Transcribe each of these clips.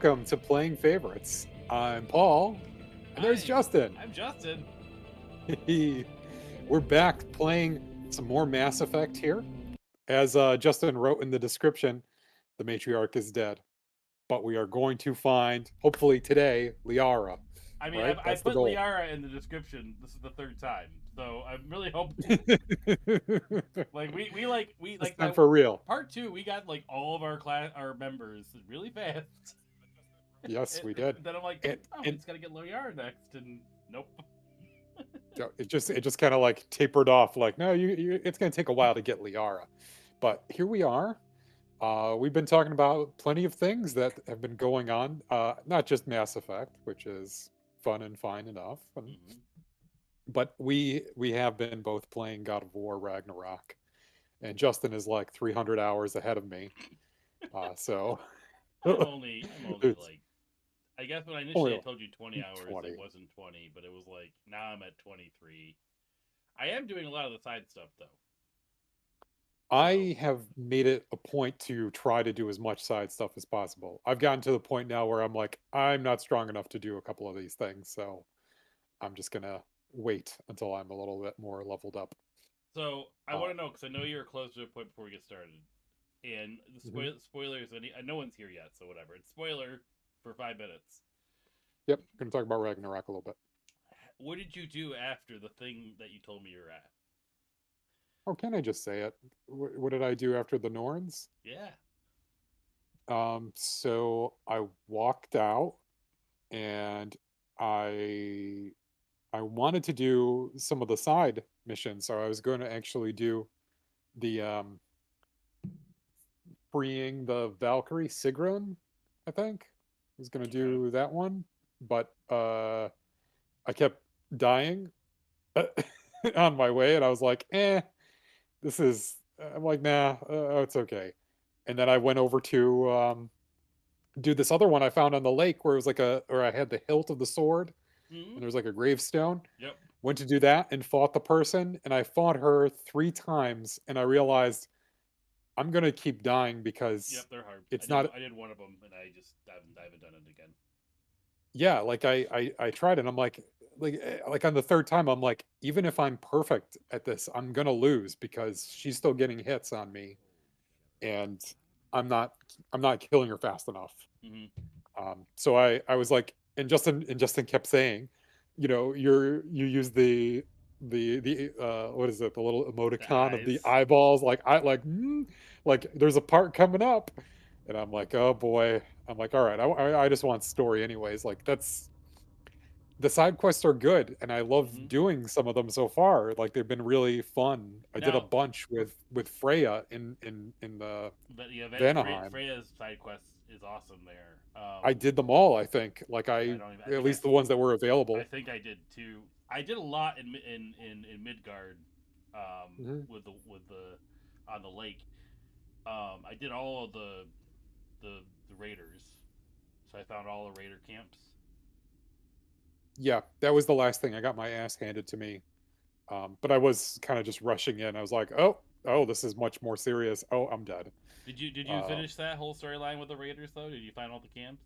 Welcome to Playing Favorites. I'm Paul, and there's Hi, Justin. I'm Justin. We're back playing some more Mass Effect here. As Justin wrote in the description, the Matriarch is dead. But we are going to find, hopefully today, Liara. I mean, Right? I That's the put goal. Liara in the description. This is the third time, so I'm really hoping. This Like we like time that for real. part two. We got like all of our members really fast. Yes, we did. Then I'm like, And, oh, we and just gotta get Liara next, and nope. it just kind of like tapered off. Like, no, it's going to take a while to get Liara. But here we are. We've been talking about plenty of things that have been going on, not just Mass Effect, which is fun and fine enough, Mhm. but we have been both playing God of War Ragnarok, and Justin is like 300 hours ahead of me. So I'm only it's like. I guess when I initially I only told you 20 hours, it 20. wasn't 20, but it was like now I'm at 23. I am doing a lot of the side stuff though, so I have made it a point to try to do as much side stuff as possible. I've gotten to the point now where I'm like, I'm not strong enough to do a couple of these things, so I'm just gonna wait until I'm a little bit more leveled up. So I Uh, want to know because I know you're close to a point before we get started, and the mhm. spoilers. No one's here yet, so whatever. It's spoiler for 5 minutes. Yep, gonna talk about Ragnarok a little bit. What did you do after the thing that you told me you're at? Oh, can I just say it? What did I do after the Norns? Yeah. So I walked out and I I wanted to do some of the side missions. So I was going to actually do the freeing the Valkyrie Sigrun, I think. I was going to Okay. do that one, but I kept dying on my way, and I was like, this is. I'm like, nah, it's okay. And then I went over to do this other one I found on the lake where it was like or I had the hilt of the sword, Hmm. and there was like a gravestone. Yep. Went to do that and fought the person, and I fought her 3 times, and I realized I'm gonna keep dying Yep. because They're hard. I it's did. not. I did one of them, and I haven't done it again. Yeah, like I tried, and I'm like on the third time, I'm like, even if I'm perfect at this, I'm gonna lose because she's still getting hits on me, and I'm not I'm not killing her fast enough. Hmm. So I was like, and Justin kept saying, you use the what is it, the little The emoticon of the eyes. eyeballs, like I like there's a part coming up, and I'm like, oh boy, I'm like, all right, I just want story anyways. Like that's the side quests are good, and I love Hmm. doing some of them so far. Like they've been really fun. I did a Now, bunch for with Freya in the but yeah, Vanaheim. Freya's side quest is awesome there. I did them all, I think. Like Yeah, I I don't even. I at think least the ones that were I available. think I did too. I did a lot in Midgard, Mhm. with the on the lake. I did all of the raiders, so I found all the raider camps. Yeah, that was the last thing. I got my ass handed to me. But I was kind of just rushing in. I was like, oh, this is much more serious. Oh, I'm dead. Did you Uh, finish that whole storyline with the raiders though? Did you find all the camps?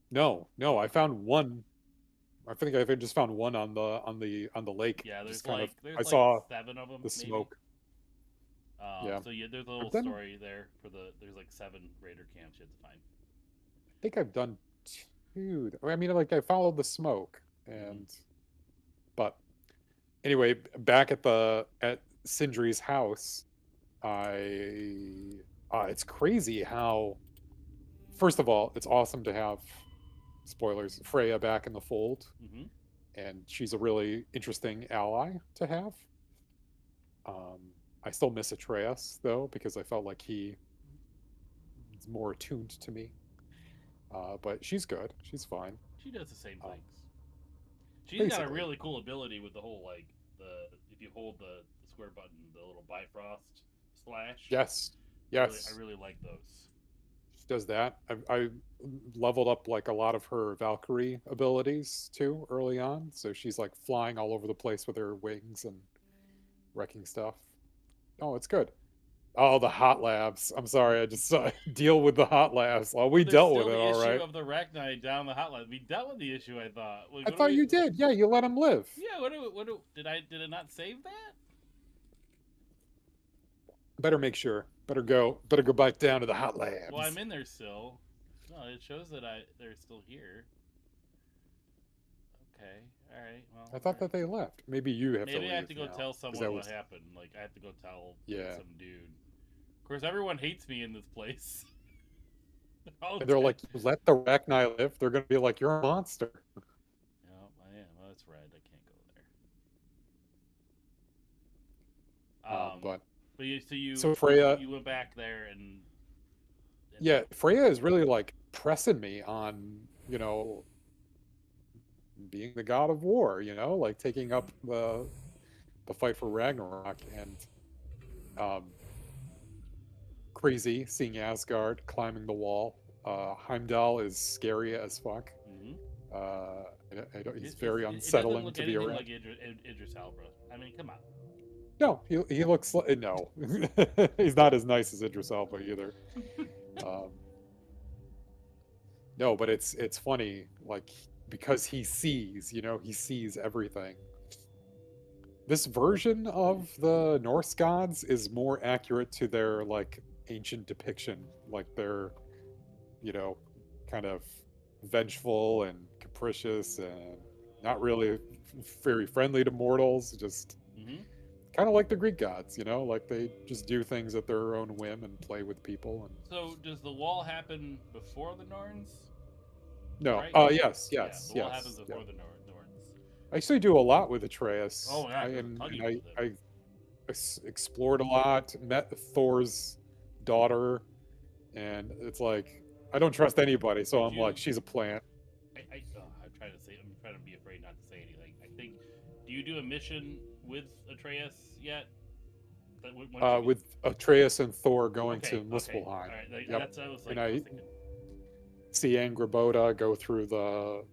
no, no, Oh, I okay. found one. I think I just found one on the lake. Yeah, Just kind of, there's I like saw 7 of them the maybe. smoke. Yeah, So yeah, there's a little I've done. story there for there's like 7 raider camps you have to find. I think I've done two. I mean, like I followed the smoke, Hmm. and but anyway, back at Sindri's house, I it's crazy how, first of all, it's awesome to have, spoilers, Freya back in the fold, Hmm. and she's a really interesting ally to have. Um, I still miss Atreus though because I felt like he is more attuned to me. But she's good. She's fine. She does the same Um, things. She's got a Basically, really cool ability with the whole like the if you hold the square button, the little Bifrost slash. yes, I yes, really like those. she does that. I leveled up like a lot of her Valkyrie abilities too early on, so she's like flying all over the place with her wings and wrecking stuff. Oh, it's good. Oh, the hot labs. I'm sorry, I just saw deal with the hot labs. Well, we But there's dealt still with it, the all issue right. of the Arachnite down the hotline. We dealt with the issue. I thought. Like, I what do thought we? you did. Yeah, you let him live. Yeah. Did I? Did it not save that? Better make sure. Better go back down to the hot Well, I'm labs. in there still. No, it shows that they're still here. Okay. All right. Well. I All thought right. that they left. Maybe you have to Maybe I have leave to go now tell because someone that what was happened. Like I have to go tell like, yeah. some dude. Of course, everyone hates me in this place. They're all And they're dead. like, you let the Rachni live. They're gonna be like, you're a monster. No, I am. Oh, it's red. I can't go there. But But you, so so Freya, you went back there and yeah, Freya is really like pressing me on, being the god of war. Like taking up the fight for Ragnarok and um, crazy seeing Asgard climbing the wall. Heimdall is scary as fuck. mm-hmm. He's very It doesn't unsettling look to be anything around. like Idris Elba. I mean, come on. No, he looks like no. He's not as nice as Idris Elba either. Um, no, but it's funny, like because he sees everything. This version of the Norse gods is more accurate to their like ancient depiction, like they're you know kind of vengeful and capricious and not really very friendly to mortals. Just Mm-hmm. kind of like the Greek gods, like they just do things at their own whim and play with people. And So does the wall happen before the Norns? no, Right? yes, Yeah, yes, the wall happens yes, yeah. before the Norns. I actually do a lot with Atreus. Oh yeah, I there's a and, ton and you do with him. I explored a lot, met Thor's daughter, and it's like I don't trust anybody, so Did I'm like, you? she's a plant. I'm trying to say. I'm trying to be afraid not to say anything. I think. Do you do a mission with Atreus yet? That once you get. With Atreus and Thor going to Okay. Okay. Muspelheim. All right. Yep, That's. I was and like. I was I thinking. see Angrboda go through the,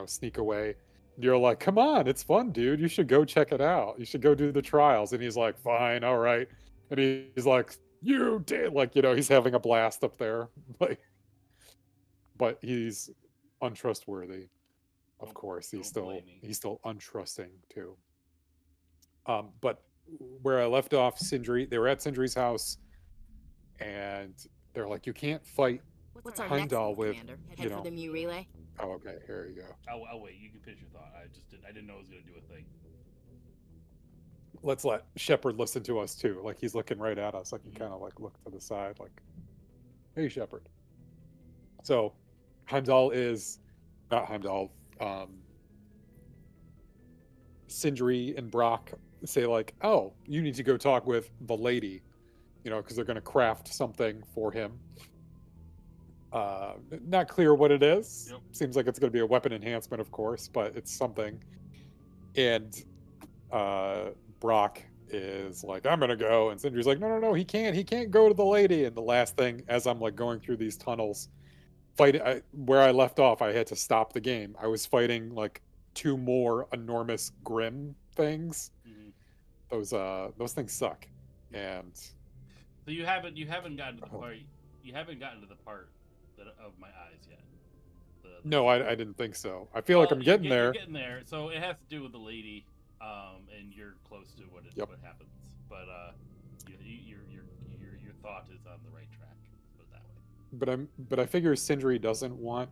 sneak away. You're like, come on, it's fun, dude. You should go check it out. You should go do the trials. And he's like, fine, all right. And he's like, you did, like, he's having a blast up there. Like, but he's untrustworthy. Of Don't course, he's don't still blame me. he's still untrusting too. But where I left off, Sindri, they were at Sindri's house, and they're like, you can't fight What's our next Heimdall move, with, Commander? you Head for know. the Mu relay? Oh, okay, here you go. I'll wait. You can finish your thought. I didn't know I was gonna do a thing. Let's let Shepard listen to us too. Like he's looking right at us. I can Mhm. kind of like look to the side, like, hey, Shepard. So Heimdall is not Heimdall. Sindri and Brock say like, oh, you need to go talk with the lady, because they're going to craft something for him. Not clear what it is. Yep. Seems like it's going to be a weapon enhancement, of course, but it's something. And Brock is like, I'm gonna go, and Sindri's like, no, he can't go to the lady. And the last thing, as I'm like going through these tunnels, fighting where I left off, I had to stop the game. I was fighting like two more enormous Grim things. Mm-hmm. Those things suck. And so you haven't gotten to the part. You haven't gotten to the part of my eyes yet. No, I didn't think so. I feel like I'm getting there. You're getting there. So it has to do with the lady, and you're close to what happens. But your thought is on the right track. Put it that way. But I figure Sindri doesn't want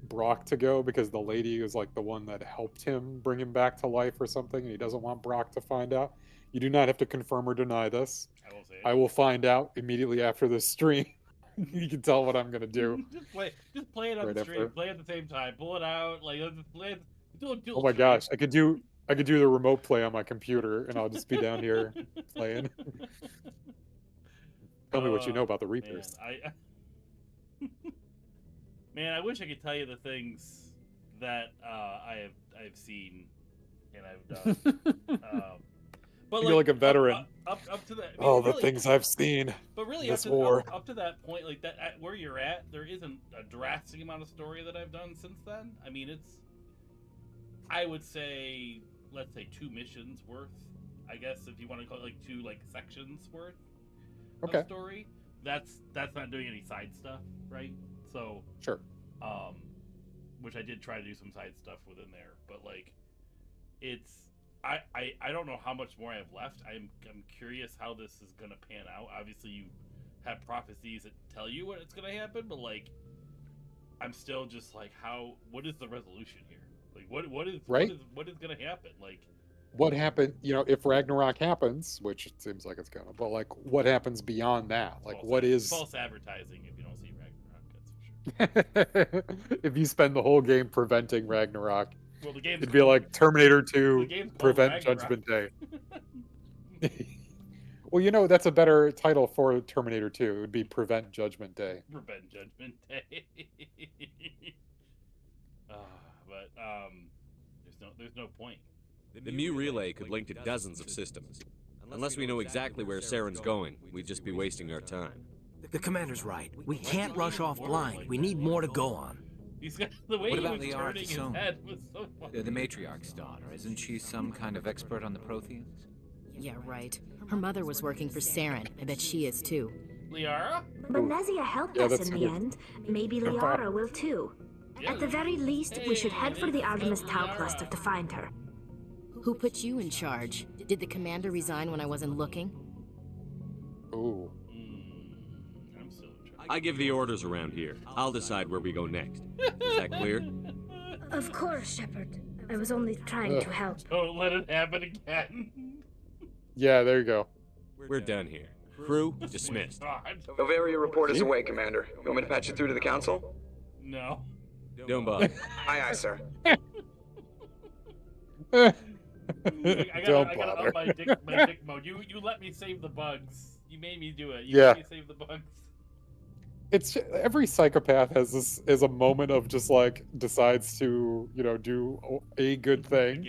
Brock to go because the lady is like the one that helped him bring him back to life or something, and he doesn't want Brock to find out. You do not have to confirm or deny this. I won't say it. I will find out immediately after this stream. You can tell what I'm gonna do. Just play it on the stream. Play at the same time. Pull it out. Like just play it. Do a dual Oh my stream. gosh, I could do the remote play on my computer, and I'll just be down here playing. Tell me what you know about the Reapers. Man, I wish I could tell you the things that I've seen and I've done. But you're like a veteran. Up to that. Oh, the things I've seen. But really, this war. Up to that point, like that, at where you're at, there isn't a drastic amount of story that I've done since then. I mean, I would say, let's say 2 missions worth. I guess if you want to call it like 2 like sections worth. of Okay, story. That's not doing any side stuff, right? So, sure. um, which I did try to do some side stuff within there, but like it's I don't know how much more I have left. I'm curious how this is gonna pan out. Obviously, you have prophecies that tell you what it's gonna happen, but like I'm still just like, how? What is the resolution here? Like, Right? what is gonna happen? Like, What happened, if Ragnarok happens, which it seems like it's gonna, but like what happens beyond that? Like what is false advertising if you don't see Ragnarok. That's for sure. if you spend the whole game preventing Ragnarok, Well, the game's it'd be called like Terminator the 2 game's called Prevent Ragnarok. Judgment Day. Well, that's a better title for Terminator 2. It would be Prevent Judgment Day. Prevent Judgment Day. uh, but there's no point. The Mu relay could link to dozens of systems. Unless we know exactly where Saren's going, we'd just be wasting our time. The commander's right. We can't rush off blind. We need more to go on. He's got the way What he about was Liara turning his Kasson? head was so funny. The Matriarch's daughter. Isn't she some kind of expert on the Protheans? Yeah, right. Her mother was working for Saren. I bet she is too. Liara? But Nezia helped Yeah, us that's in the good. end. Maybe Liara will too. Yeah. At the very least, we should head for the Artemis Tau Liara. cluster to find her. Who put you in charge? Did the commander resign when I wasn't looking? Ooh. I'm still in charge. I give the orders around here. I'll decide where we go next. Is that clear? Of course, Shepard. I was only trying to help. Don't let it happen again. Yeah, there you go. We're done here. Crew dismissed. God. Bavaria report is away, Commander. You want me to patch you through to the Council? No. Don't bother. Aye, aye, sir. I Don't gotta bother. up my dick mode. You let me save the bugs. You made me do it. You Yeah. made me save the bugs. It's every psychopath has this is a moment of just like decides to do a good thing,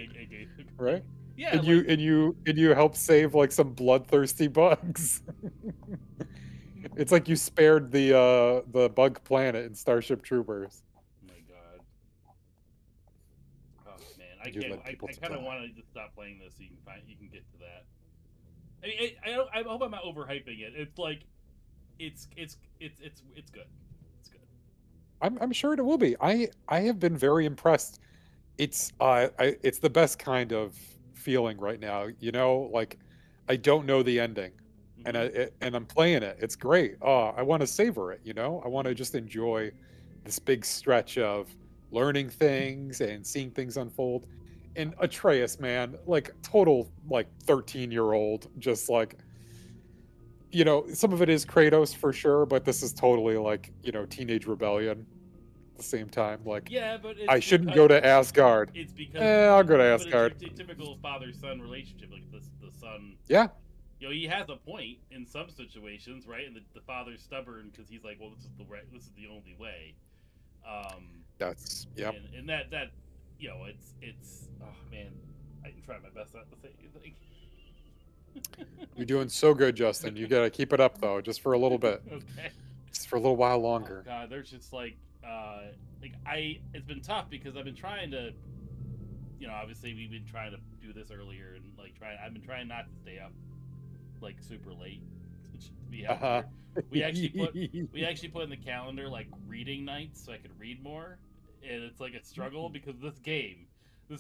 right? Yeah. And you help save like some bloodthirsty bugs. It's like you spared the bug planet in Starship Troopers. Oh my god. Oh man, I You can't. let I people kind of die. want to just stop playing this so you can get to that. I mean, I hope I'm not overhyping it. It's like, it's good. It's good. I'm sure it will be. I have been very impressed. It's the best kind of feeling right now. Like I don't know the ending, and I'm playing it. It's great. Oh, I want to savor it. I want to just enjoy this big stretch of learning things and seeing things unfold. And Atreus, man, like total like 13-year-old, just like some of it is Kratos for sure, but this is totally like teenage rebellion. At the same time, like Yeah, but it's I shouldn't go to Asgard. It's because I'll go to but Asgard. It's a typical father-son relationship. Like the son, Yeah, he has a point in some situations, right? And the father's stubborn because he's like, well, this is the only way. that's yep. And that it's oh man, I can try my best not to say anything. You're doing so good, Justin. You gotta keep it up though, just for a little bit, Okay. just for a little while Oh, longer. God, there's just like it's been tough because I've been trying to, obviously we've been trying to do this earlier and like I've been trying not to stay up like super late to be out Uh-huh. here. We actually put in the calendar like reading nights so I could read more, and it's like a struggle because this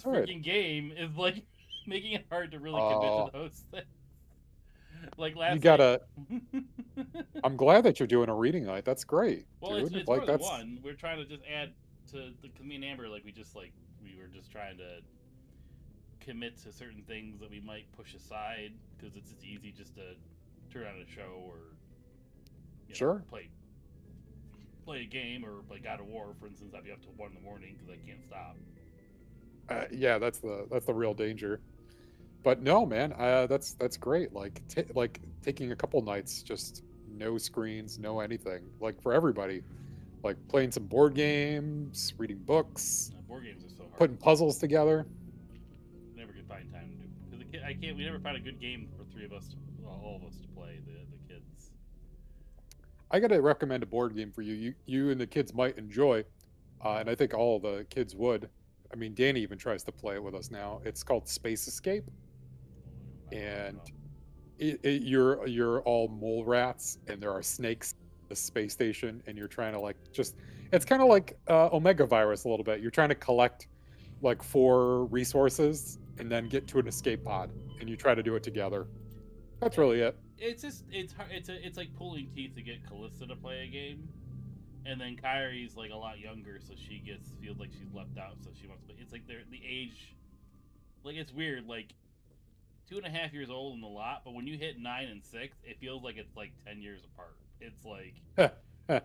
Alright. freaking game is like making it hard to really commit Oh. to those things. Like last You gotta. night. I'm glad that you're doing a reading night. That's great, Well, dude. it's Like more than that's one. We're trying to just add to the me and Amber. Like we were just trying to commit to certain things that we might push aside because it's as easy just to turn on a show or Sure. play a game or play God of War, for instance. I'd be up till 1 in the morning because I can't stop. yeah. That's the real danger. But no, man, that's great. Like taking a couple nights, just no screens, no anything. Like for everybody, like playing some board games, reading books, Board games are so hard. putting puzzles together. Never could find time to do because I can't. We never find a good game for three of us, all of us to play. The kids. I gotta recommend a board game for you. You and the kids might enjoy, and I think all the kids would. I mean, Danny even tries to play it with us now. It's called Space Escape, I don't and know. you're all mole rats, and there are snakes in the space station, and you're trying to like just. It's kind of like Omega Virus a little bit. You're trying to collect like 4 resources and then get to an escape pod, and you try to do it together. That's really it. It's just it's hard, it's like pulling teeth to get Callista to play a game, and then Kyrie's like a lot younger, so she feels like she's left out, so she wants to play. It's like the age, like it's weird, like 2.5 years old in the lot, but when you hit 9 and 6, it feels like it's like 10 years apart. It's like I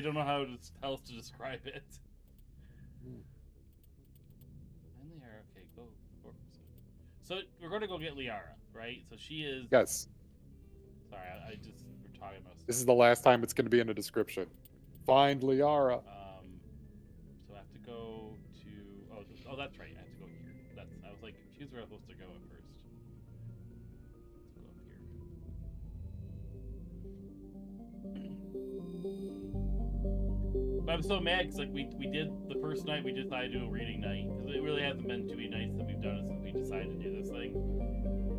don't know how else to describe it. And Liara, okay, go. So we're going to go get Liara, right? So she is. Yes. Sorry, I just we're talking about. This is the last time it's going to be in a description. Find Liara. So I have to go to. Oh, that's right. I have to go here. I was like confused where I was supposed to go at first. Let's go up here. But I'm so mad because like we did the first night we decided to do a reading night because it really hasn't been too many nights that we've done it since we decided to do this thing.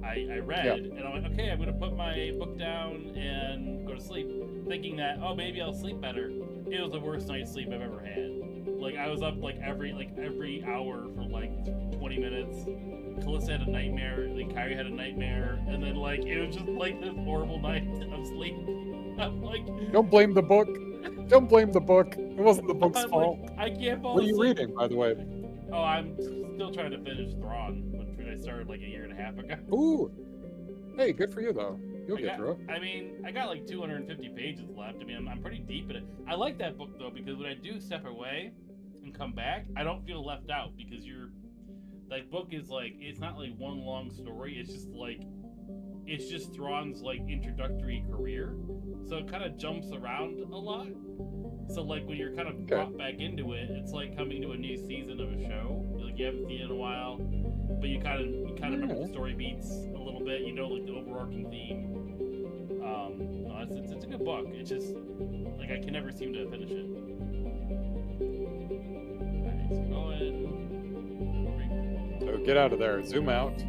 I read and I'm like, okay, I'm gonna put my book down and go to sleep, thinking that maybe I'll sleep better. It was the worst night's sleep I've ever had. Like I was up like every hour for like 20 minutes. Callista had a nightmare, then Kyrie had a nightmare, and then like it was just like this horrible night of sleep. I'm like, don't blame the book. Don't blame the book. It wasn't the book's fault. Like, I can't fall What are you asleep. reading, by the way? Oh, I'm still trying to finish Thrawn, which I started like a year and a half ago. Ooh. Hey, good for you though. You'll get through it. I mean, I got like 250 pages left. I mean, I'm pretty deep in it. I like that book though because when I do step away and come back, I don't feel left out because that book is like it's not like one long story. It's just Thrawn's like introductory career, so it kind of jumps around a lot. So like when you're kind of brought back into it, it's like coming to a new season of a show. Like you haven't seen it in a while, but you kind of remember the story beats a little bit. You know, like the overarching theme. No, it's a good book. It's just like I can never seem to finish it. Alright, so go ahead. So get out of there. Zoom out. I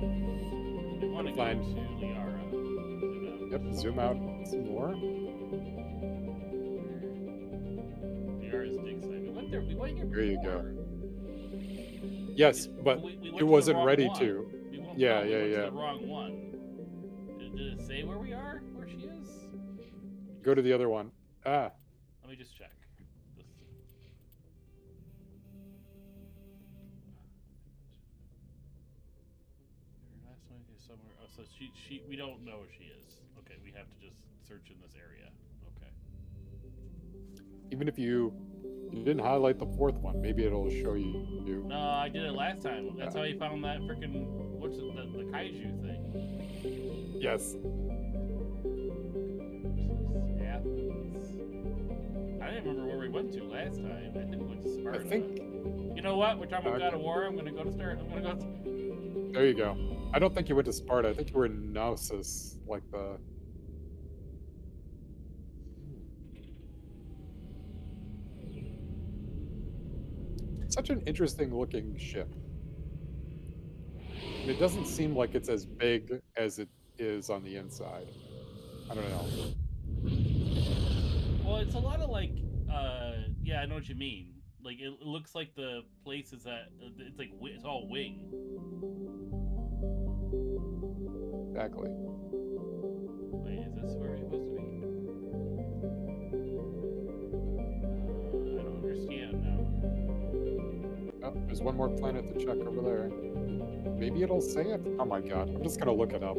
want to go Find- to Liara. Zoom out. Yep. Zoom out some more. Liara's dig site. We went here There you before. go. Yes, but We went it to the wasn't wrong ready one. to. We went, Yeah, we yeah, went yeah. to the wrong one. Did it say where we are? Where she is? Go to the other one. Ah. Let me just check. This. Her last one is somewhere. Oh, so she. We don't know where she is. Okay, we have to just search in this area. Okay. Even if you didn't highlight the 4th one, maybe it'll show you. No, I did it last time. That's how you found that freaking the kaiju thing. Yes. Athens. I didn't remember where we went to last time. I think we went to Sparta. I think. You know what? We're talking about God Okay. of War. I'm gonna go to start. I'm gonna go. There you go. I don't think you went to Sparta. I think you were in Knossos, like the. Such an interesting looking ship. And it doesn't seem like it's as big as it is on the inside. I don't know. Well, it's a lot of like, yeah, I know what you mean. Like it looks like the place is that it's like it's all wing. Exactly. Wait, is this where we're supposed to be? I don't understand now. Oh, there's one more planet to check over there. Maybe it'll say it. Oh my god. I'm just gonna look it up.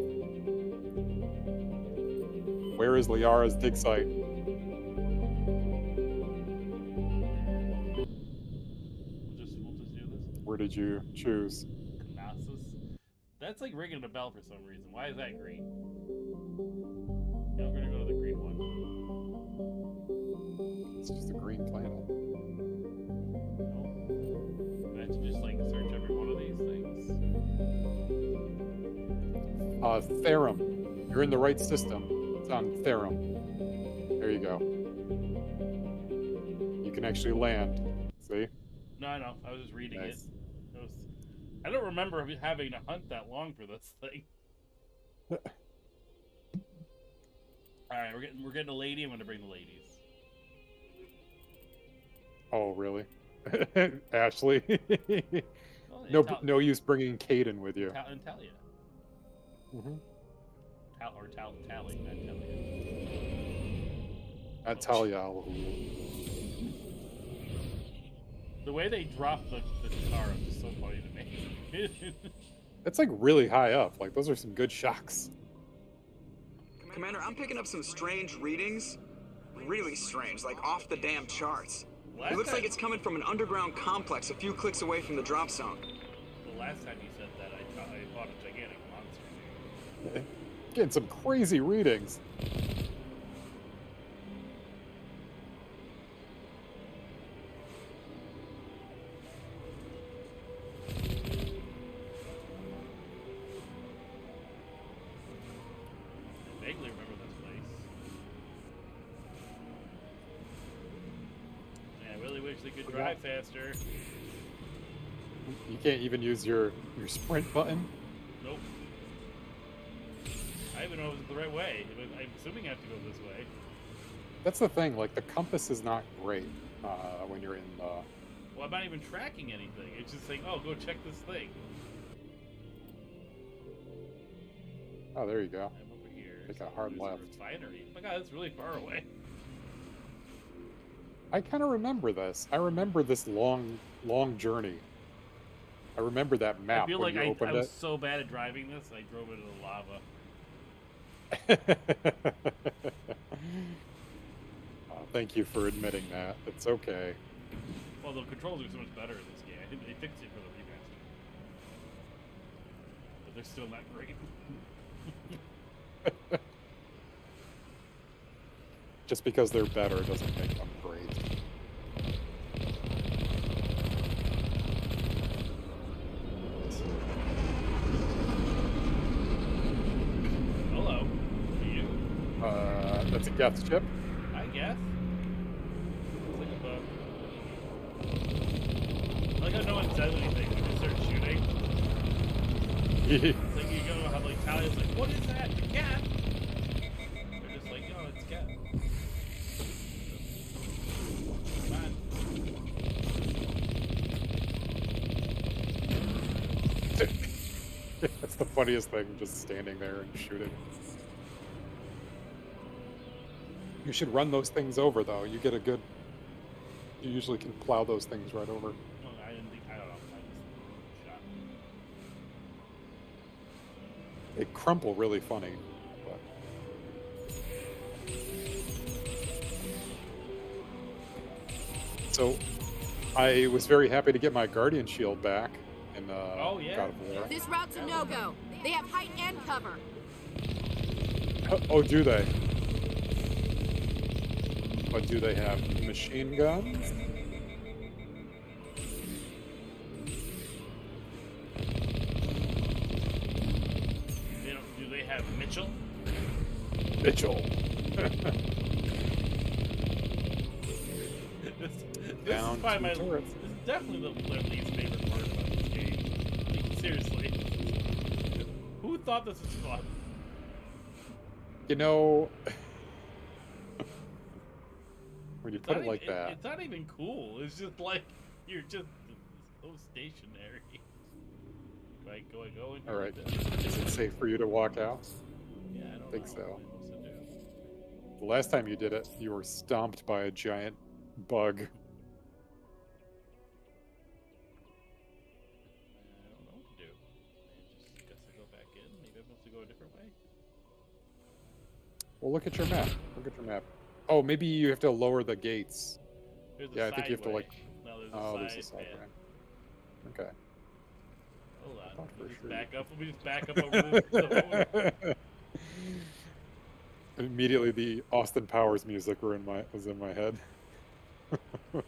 Where is Liara's dig site? We'll just do this. Where did you choose? Knossos. That's like ringing a bell for some reason. Why is that green? Yeah, I'm gonna go to the green one. It's just a green planet. No. I have to just like search every one of these things. Therum. You're in the right system. It's on Therum. There you go. You can actually land. See? No, I know. I was just reading Nice. it. I don't remember having to hunt that long for this thing. All right, we're getting a lady. I'm gonna bring the ladies. Oh, really? Ashley? Well, No use bringing Caden with you. And Talia. Mm-hmm. Tally, not Talia. Not Talia. The way they drop the car up is so funny to me. It's like really high up. Like those are some good shocks. Commander, I'm picking up some strange readings. Really strange, like off the damn charts. It looks like it's coming from an underground complex a few clicks away from the drop zone. The last time you said that, I fought a gigantic monster. Getting some crazy readings. I vaguely remember this place. Man, I really wish they could drive faster. You can't even use your sprint button. Nope. I don't even know if it's the right way. I'm assuming I have to go this way. That's the thing. Like the compass is not great when you're in. Well, I'm not even tracking anything. It's just saying, "Oh, go check this thing." Oh, there you go. I'm over here. Take a hard There's left. Refinery. Oh my God, that's really far away. I kind of remember this. I remember this long journey. I remember that map I feel when like you opened I was it. so bad at driving this, I drove into the lava. Thank you for admitting that. It's okay. Well, the controls are so much better in this game. I think they fixed it for the remaster. But they're still not great. Just because they're better doesn't make them great. Hello. You? That's a Geth ship. I guess. It's like a bug. I like how no one says anything when they start shooting. It's like you go have like Talia's like, what is that? The cat? They're just like, oh, it's cat. Come on. That's the funniest thing, just standing there and shooting. You should run those things over, though. You get a good... You usually can plow those things right over. Well, I didn't think, I don't know. I just shot. They crumple really funny. But... So, I was very happy to get my Guardian Shield back in Oh, yeah. God of War. This route's a no-go. They have height and cover. Oh, do they? But do they have machine guns? Do they have Mitchell? Mitchell. This Down is probably two turrets. This is definitely the least favorite part about this game. Like, seriously. Who thought this was fun? You know, when you It's put not it like even, that, it's not even cool. It's just like you're just so stationary. Do I go in here all right, with this? is it safe for you to walk out? Yeah, I don't think know so. what I'm supposed to do. The last time you did it, you were stomped by a giant bug. I don't know what to do. I just guess I go back in. Maybe I'm supposed to go a different way. Well, look at your map. Look at your map. Oh, maybe you have to lower the gates. There's a Yeah, I think you have to, side like... way. No, there's a Oh, side there's a side path. way. Okay. Hold on. thought for Let me just sure. back up. Let me just back up over the Immediately, the Austin Powers music was in my head. I don't know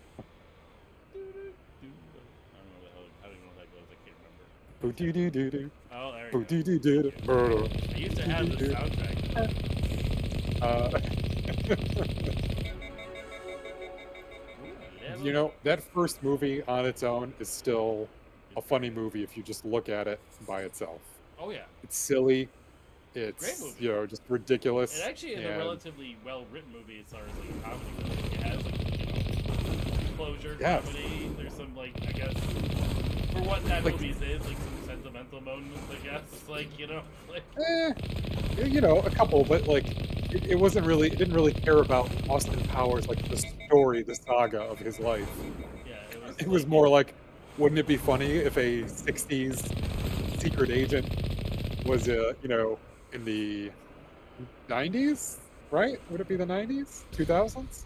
how that goes. I can't remember. Boo doo doo doo doo. Oh, there Boo you doo go. doo doo doo. I used to have the soundtrack. You know, that first movie on its own is still a funny movie if you just look at it by itself. Oh yeah. It's silly. Great It's, movie. you know, just ridiculous. It actually is a and relatively well-written movie as far as like comedy goes. It has like, closure Yes. comedy. There's some like I guess for what that Like- movie is like some sentimental moments. I guess like like you know, a couple, but like it wasn't really. It didn't really care about Austin Powers, like the story, the saga of his life. yeah, It was more like, wouldn't it be funny if a '60s secret agent was, you know, in the '90s, right? Would it be the '90s, 2000s?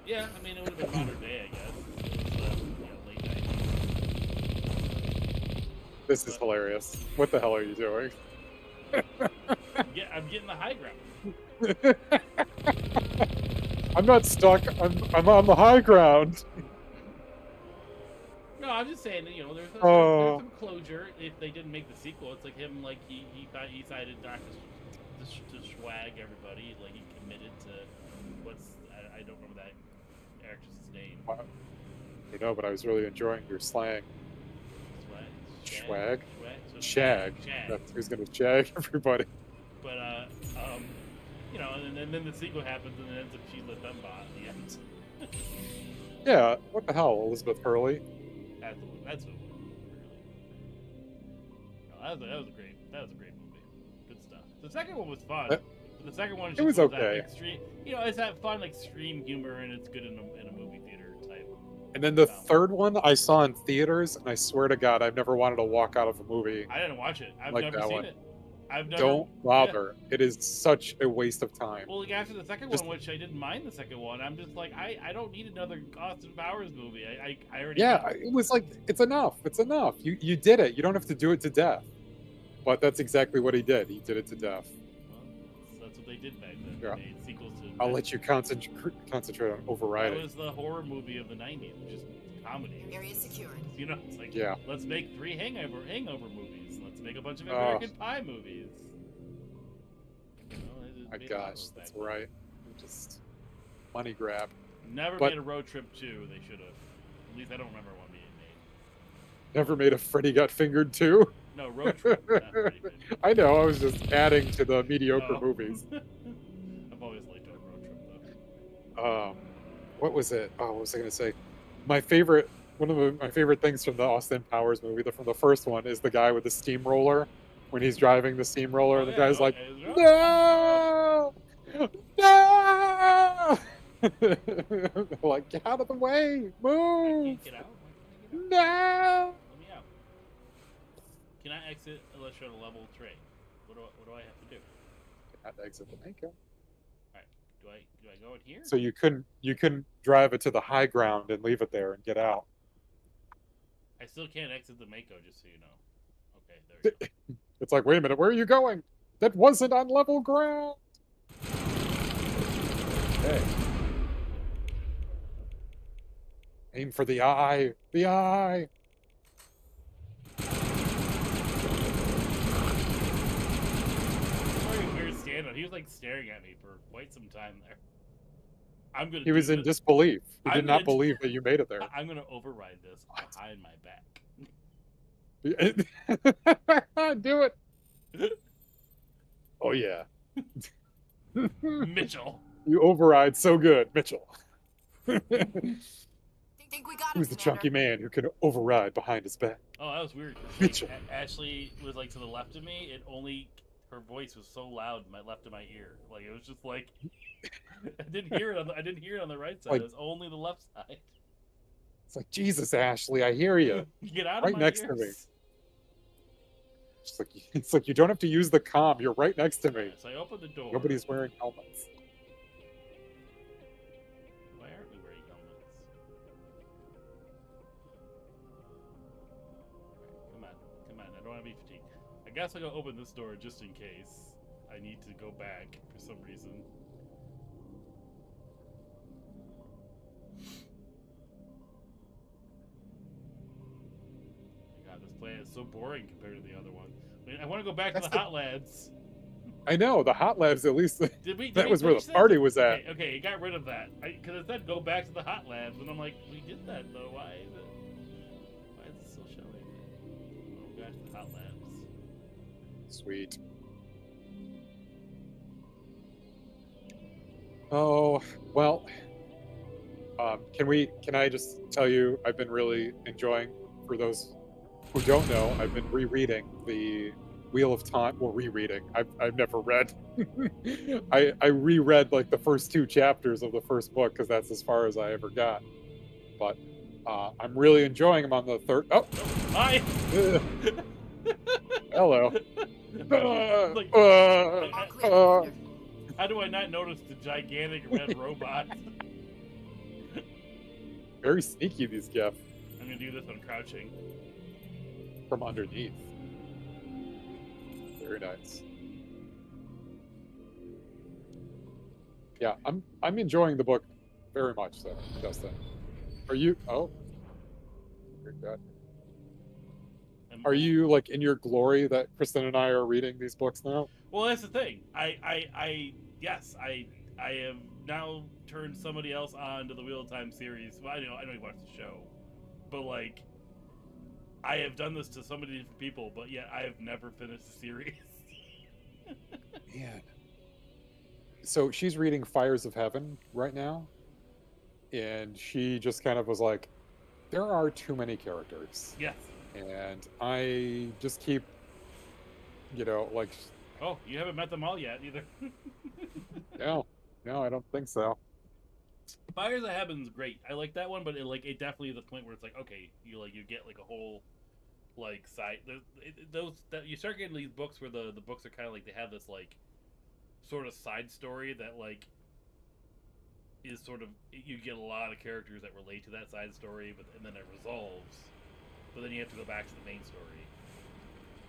yeah. I mean, it would have been modern day, I guess. It was, late '90s. This is hilarious. What the hell are you doing? Yeah, I'm getting the high ground. I'm not stuck. I'm on the high ground. No, I'm just saying, you know, there's Oh. some closure. If they didn't make the sequel, it's like him, like he decided not to swag everybody. Like he committed to I don't remember that actress's name. Wow. You know, but I was really enjoying your slang. Swag? So Shag. Shag. That's who's gonna shag everybody. But you know, and then the sequel happens, and it ends up Sheila Dunbar at the end. Yeah. What the hell, Elizabeth Hurley? That's what. No, that was a great movie. Good stuff. The second one was fun. Uh, The second one it was that okay. extreme, you know, it's that fun extreme humor, and it's good in a movie theater type. And then the film. third one I saw in theaters, and I swear to God, I've never wanted to walk out of a movie. I didn't watch it. I've like never that seen one. it. I've never. Don't bother. It is such a waste of time. Well, like after the second Just- one, which I didn't mind the second one, I'm just like, I don't need another Austin Powers movie. I already. Yeah, got it. it was like, it's enough. It's enough. You did it. You don't have to do it to death. But that's exactly what he did. He did it to death. Well, that's what they did back then. Yeah. They made sequels to. I'll let you concentrate on That overriding. was the horror movie of the '90s, just comedy. Area secured. You know, it's like, Yeah. let's make 3 hangover movies. Let's make a bunch of Oh. American Pie movies. You know, it My made a lot of gosh, those that's back then. right. Just money grab. Never But- made a Road Trip 2. They should have. At least I don't remember one being made. Never made a Freddy Got Fingered too. No, Road Trip. not Freddy Fingered. I know. I was just adding to the mediocre Oh. movies. I've always liked a Road Trip though. What was it? Oh, what was I gonna say? One of my favorite things from the Austin Powers movie, from the first one, is the guy with the steamroller when he's driving the steamroller, and the guy's like, "No, no!" Like, get out of the way, I move! can't get out. Why can't I get out? No! Let me out. Can I exit unless you're on a level train? What do I have to do? Not exit the Mako. Do I go in here? So you couldn't drive it to the high ground and leave it there and get out. I still can't exit the Mako, just so you know. Okay, there we go. It's like, wait a minute, where are you going? That wasn't on level ground. Hey. Aim for the eye. The eye. Very weird stand-up. He was like staring at me for quite some time there. I'm gonna. He was do in this. disbelief. He I'm did not gonna- believe that you made it there. I'm gonna override this behind my back. Do it. Oh yeah. Mitchell. You override so good, Mitchell. Think we got him, Who's the Commander. chunky man who can override behind his back? Oh, that was weird. 'cause, like, Mitchell. Ashley was like to the left of me. Her voice was so loud, my left of my ear. Like it was just like I didn't hear it on the right side. Like- It was only the left side. It's like, Jesus, Ashley, I hear you. Get out of Right my next ears. to me. It's like you don't have to use the comm. You're right next to me. So I opened the door. Nobody's wearing helmets. Why aren't we wearing helmets? Come on. I don't want to be fatigued. I guess I'll go open this door just in case I need to go back for some reason. God, this planet is so boring compared to the other one. I mean, I want to go back to That's the the- Hot Labs. I know the hot labs. At least Did we? that we was where the finish that? party was at. Okay, it got rid of that. Because it said go back to the Hot Labs, and I'm like, we did that though. Why is it still showing? Go back to the Hot Labs. Sweet. Oh, well, can I just tell you, I've been really enjoying, for those who don't know, I've been rereading the Wheel of Time. Well, rereading. I've never read. I reread like the first two chapters of the first book because that's as far as I ever got. But I'm really enjoying them on the third. Oh, Hi. hello. Like, Uh, how do I not notice the gigantic red robot? very sneaky, these Geth I'm gonna do this on crouching. from underneath. Very nice. Yeah, I'm enjoying the book very much so, Justin. Are you? Oh, very good. Are you like in your glory that Kristen and I are reading these books now? Well, that's the thing. Yes, I have now turned somebody else on to the Wheel of Time series. Well, I don't even watch the show, but like, I have done this to so many different people, but yet I have never finished the series. Man. So she's reading Fires of Heaven right now, and she just kind of was like, there are too many characters. Yes. And I just keep, like, Oh, you haven't met them all yet either. no, I don't think so. Fires of Heaven's great. I like that one, but it definitely is a point where it's like, okay, you get like a whole like side. You start getting these books where the books are kind of like they have this like sort of side story that like is sort of, you get a lot of characters that relate to that side story, and then it resolves. But then you have to go back to the main story.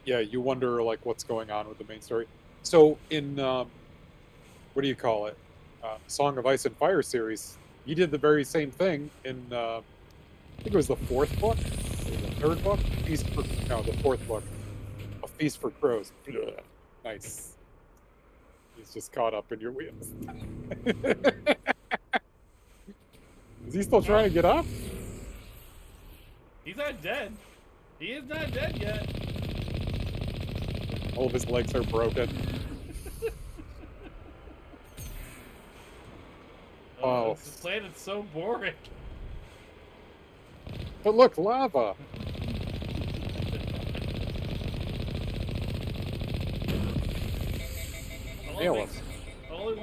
Yeah, you wonder like what's going on with the main story. So in what do you call it? Song of Ice and Fire series, he did the very same thing in I think it was the fourth book, or the third book. The fourth book, A Feast for Crows. Ugh. Nice. He's just caught up in your wheels. Is he still trying to get up? He's not dead. He is not dead yet. All of his legs are broken. Oh. This planet's so boring. But look, lava. Nail him. All it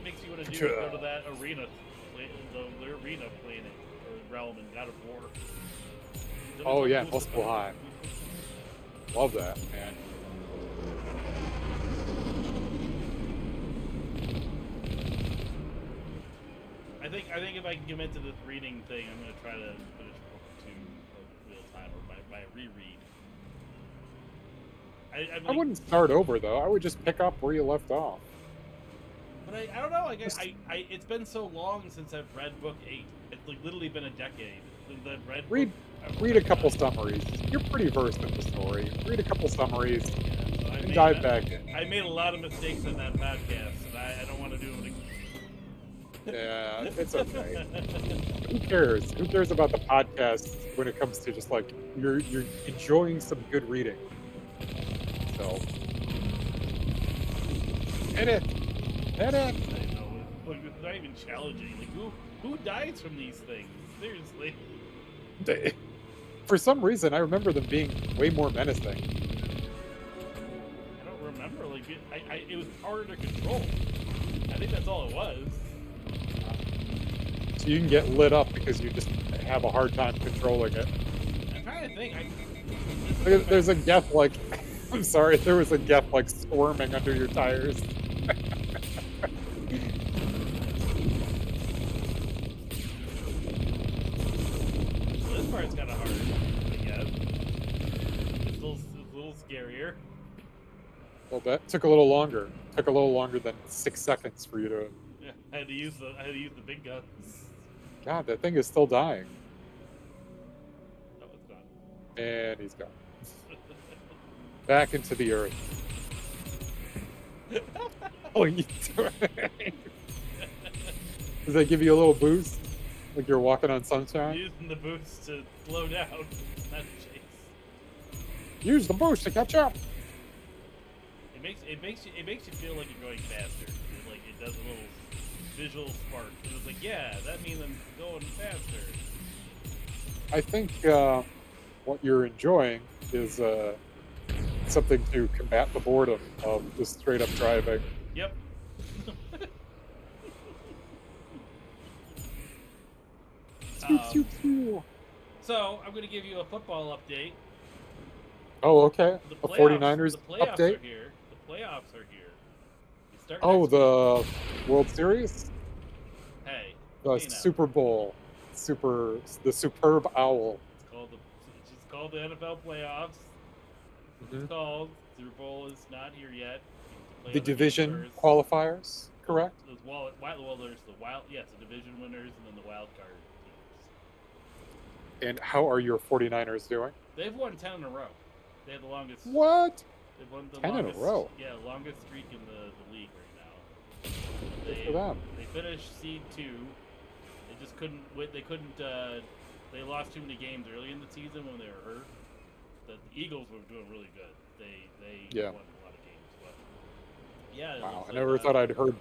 makes you want to do is go to that arena, the arena planet or realm in God of War. Oh yeah, Muspelheim. Love that, man. I think if I can get into this reading thing, I'm gonna try to finish book 2 of Wheel of Time, or my reread. I wouldn't start over though. I would just pick up where you left off. But I don't know. It's been so long since I've read book 8. It's like literally been a decade since I've read a couple summaries. You're pretty versed in the story. Read a couple summaries Yeah, so and dive back in. I made a lot of mistakes on that podcast, and I don't want to do them again. Yeah, it's okay. Who cares? Who cares about the podcast when it comes to just like you're enjoying some good reading? So, hit it. I know. Like, it's not even challenging. Like, who dies from these things? Seriously. For some reason, I remember them being way more menacing. I don't remember. Like, it was harder to control. I think that's all it was. So you can get lit up because you just have a hard time controlling it. I'm trying to think. There's a Geth like, I'm sorry, there was a Geth like squirming under your tires. This part's kind of hard, I guess. It's a little scarier. A little bit. Took a little longer. Took a little longer than 6 seconds for you to. Yeah, I had to use the big guns. God, that thing is still dying. No, it's not. And he's gone. Back into the earth. Oh, you doing? Does that give you a little boost? Like you're walking on sunshine? Using the boost to slow down, not to chase. Use the boost to catch up. It makes you feel like you're going faster. Like it does a little visual spark. It was like, yeah, that means I'm going faster. I think what you're enjoying is something to combat the boredom of just straight up driving. Yep. So I'm going to give you a football update. Oh, okay. The A playoffs, 49ers the playoffs update. are here. The playoffs are here. They start Oh, next the World Series, week. Hey, the hey now. Super Bowl, the superb owl. It's just called the NFL playoffs. Mhm. It's called Super Bowl is not here yet. The Play other games division first. qualifiers, correct? There's there's the wild, yes, the division winners and then the wild card teams. And how are your 49ers doing? They've won 10 in a row. They have the longest. What? They've won the 10 longest, in a row? Yeah, longest streak in the league right now. Good for them. They finished seed 2. They just couldn't. They couldn't. They lost too many games early in the season when they were hurt. The Eagles were doing really good. They won a lot of games. But yeah. it Wow, looks I like, never thought I'd heard.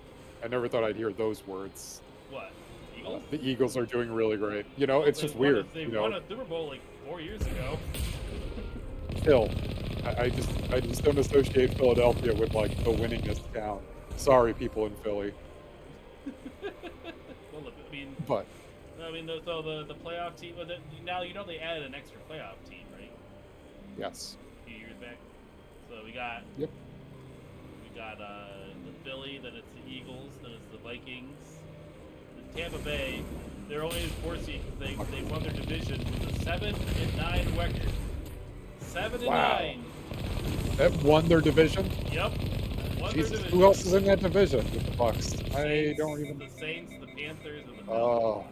I never thought I'd hear those words. What? Eagles? The Eagles are doing really great. You know, it's just weird. They You won know, a Super Bowl like 4 years ago. still, I just don't associate Philadelphia with like the winningest town. Sorry, people in Philly, Well, look, I mean, but so the playoff team. Well, now you know they added an extra playoff team, right? yes. A few years back. So we got Yep. the Philly, then it's the Eagles, then it's the Vikings. The Tampa Bay, they're only in 4 seed because they won their division with a 7-9 record. 7-9. Wow. That won their division. Yep. Won Jesus, their division. who else is in that division with the Bucks? I Saints, don't even. The Saints, the Panthers, and the Falcons. Oh,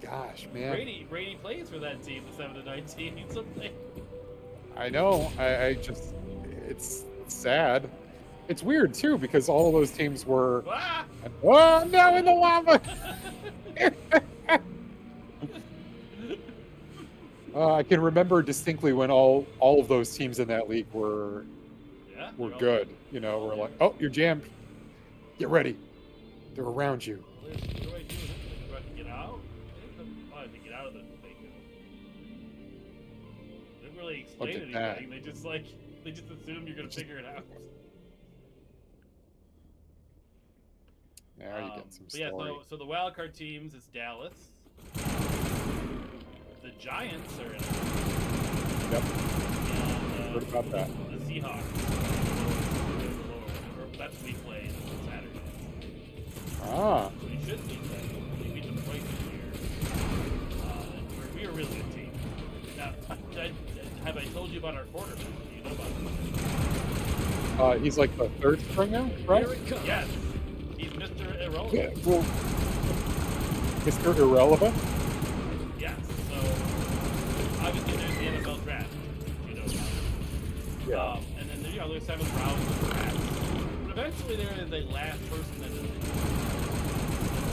gosh, man. Brady plays for that team, the 7-9 team. Something. I know. I just, it's sad. It's weird too because all of those teams were. Ah! Oh no! In the lava. I can remember distinctly when all of those teams in that league were good. You know, we're like, oh, you're jammed. Get ready. They're around you. What do I do? Do I have to get out? I have to get out of the thing. They didn't really explain Look at anything. They just assume you're gonna figure it out. Now you get some But yeah, story. so the wild card teams is Dallas. The Giants are in it. Yep. And, Heard about that. the Seahawks. That's we play on Saturday. Ah. So we should beat them. We beat them twice this year. We're a really good team. Now, have I told you about our quarterback? Do you know about him? He's like the third string now, right? Yes. He's Mr. Irrelevant. Yeah. Well, Mr. Irrelevant. Yes. So obviously there's the NFL draft. You know. Yeah. And then there's 7th round of the draft. But eventually there is a last person in the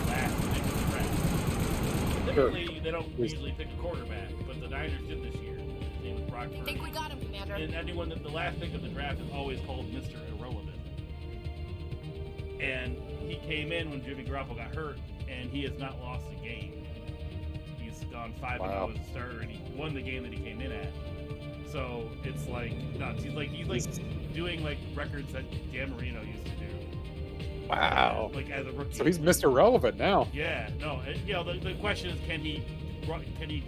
last pick of the draft. Typically they don't usually pick a quarterback, but the Niners did this year. His name was Brock Purdy. I think we got him, Commander. And anyone that the last pick of the draft is always called Mr. Irrelevant. And he came in when Jimmy Garoppolo got hurt, and he has not lost a game. He's gone 5-0 as a starter, and he won the game that he came in at. So it's like nuts. He's like doing like records that Dan Marino used to do. Wow. Like as a rookie. So he's Mr. Relevant now. Yeah. No. The question is, can he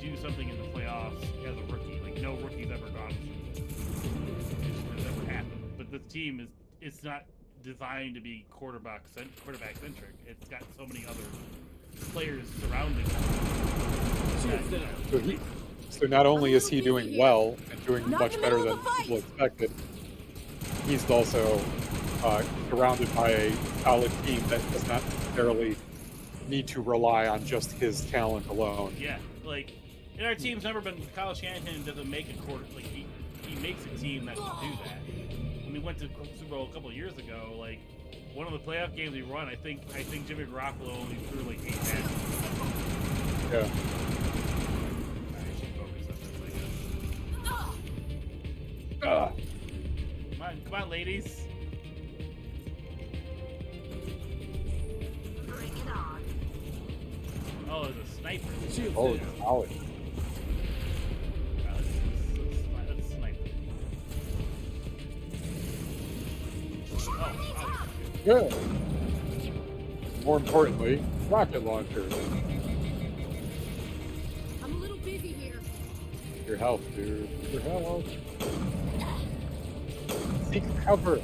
do something in the playoffs as a rookie? Like no rookie's ever gone. It's never happened. But this team it's not designed to be quarterback centric. It's got so many other players surrounding him. So not only is he doing well and doing much better than people expected, he's also surrounded by a solid team that does not necessarily need to rely on just his talent alone. Yeah, like, and our team's never been. Kyle Shanahan doesn't make a quarter. Like he makes a team that can do that. When we went to Super Bowl a couple of years ago, like one of the playoff games we won, I think Jimmy Garoppolo only threw like 8 passes. Yeah. Come on, ladies. Oh, Ollie. Let's snipe it. Oh, Good. More importantly, rocket launcher. I'm a little busy here. Your health, dude. Your health. Seek cover.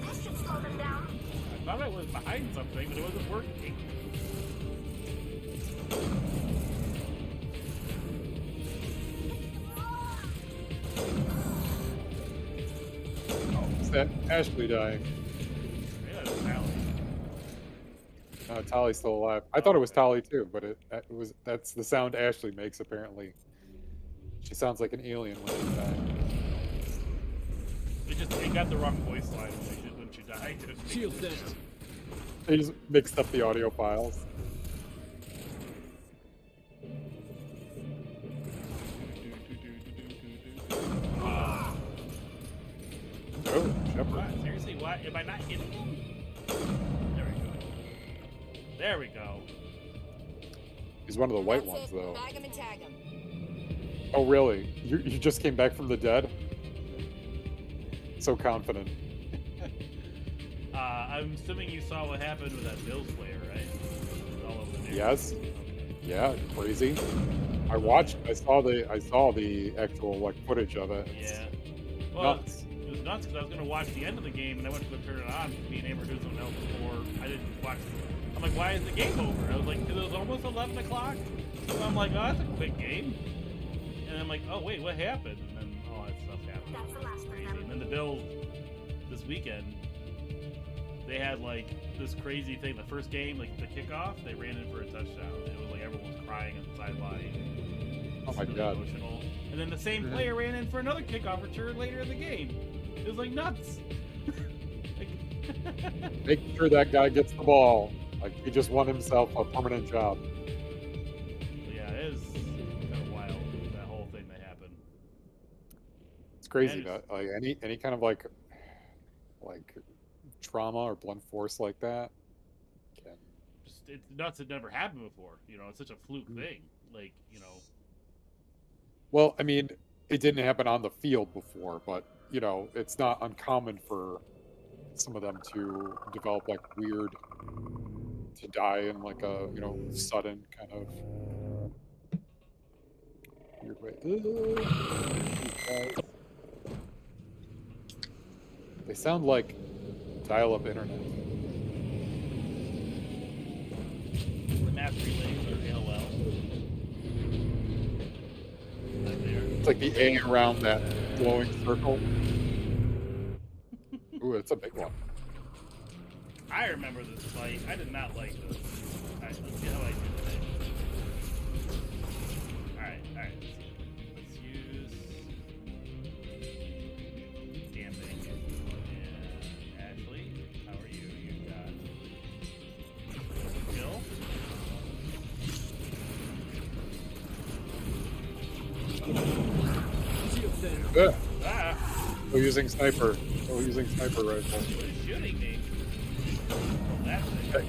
I thought I was behind something, but it wasn't working. Is that Ashley dying? Yeah, it's Tally. Tali's still alive. I thought it was Tali too, but that's the sound Ashley makes apparently. She sounds like an alien when she died. It got the wrong voice line when she died. Shield down. They just mixed up the audio files. Oh, Shepard. What? Seriously, why am I not hitting him? There we go. There we go. He's one of the white ones, though. Bag 'em and tag 'em. Oh, really? You just came back from the dead? So confident. I'm assuming you saw what happened with that Bill Slayer, right? It was all over the news. Yes. Yeah, crazy. I saw the actual like footage of it. It's Yeah. Well, nuts. it was nuts because I was going to watch the end of the game and I went to go turn it on. Me and Amber were doing something else before. I didn't watch. I'm like, why is the game over? I was like, because it was almost 11 o'clock. So I'm like, oh, that's a quick game. And I'm like, oh wait, what happened? And then all that stuff happened. That's the last Crazy. one. And then the Bills this weekend, they had like this crazy thing. The first game, like the kickoff, they ran in for a touchdown. It was like everyone was crying on the sideline. Oh my Really God. Emotional. And then the same Mhm. player ran in for another kickoff return later in the game. It was like nuts. Like, Make sure that guy gets the ball. Like he just won himself a permanent job. yeah, it is kind of wild that whole thing that happened. It's crazy And that like any kind of like trauma or blunt force like that can. Just it's nuts. It never happened before. You know, it's such a fluke Mhm. thing. Like you know. Well, I mean, it didn't happen on the field before, but you know, it's not uncommon for some of them to develop like to die in like a sudden kind of weird way. They sound like dial-up internet. The mass relays are AOL. Right there. It's like the A around that glowing circle. Ooh, it's a big one. I remember this fight. I did not like this. Alright, let's see how I do today. Alright. Let's use damping. And Ashley, how are you? You got kill. Shield down. Yeah. Ah! We're using sniper. We're using sniper rifle. What is shooting me? Oh, that thing. Okay.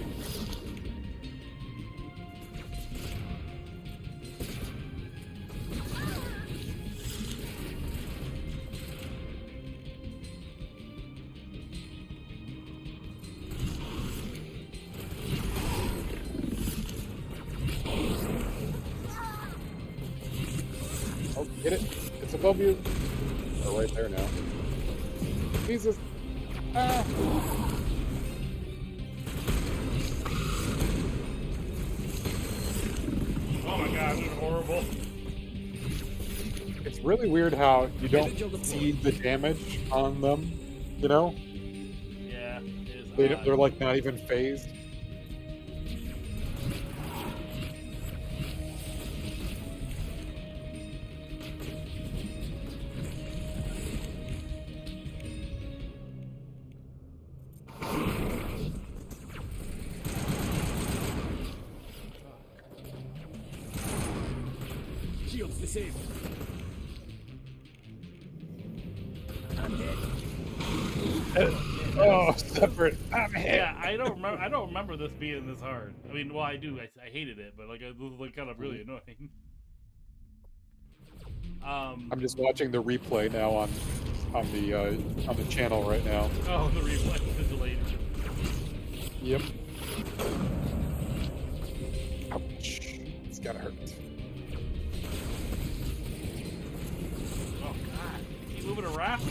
Oh, get it. It's above you. Oh, right there now. Jesus. Ah. Oh my god, this is horrible. It's really weird how you don't see the damage on them, you know? Yeah, it is odd. They're like not even phased. Shields disabled. I'm dead. Oh, Shepard, I'm hit. Yeah, I don't remember this being this hard. I mean, well, I do. I hated it, but like it was like kind of really annoying. I'm just watching the replay now on the channel right now. Oh, the replay, the delayed. Yep. Ouch. It's gotta hurt. Oh God, keep moving around.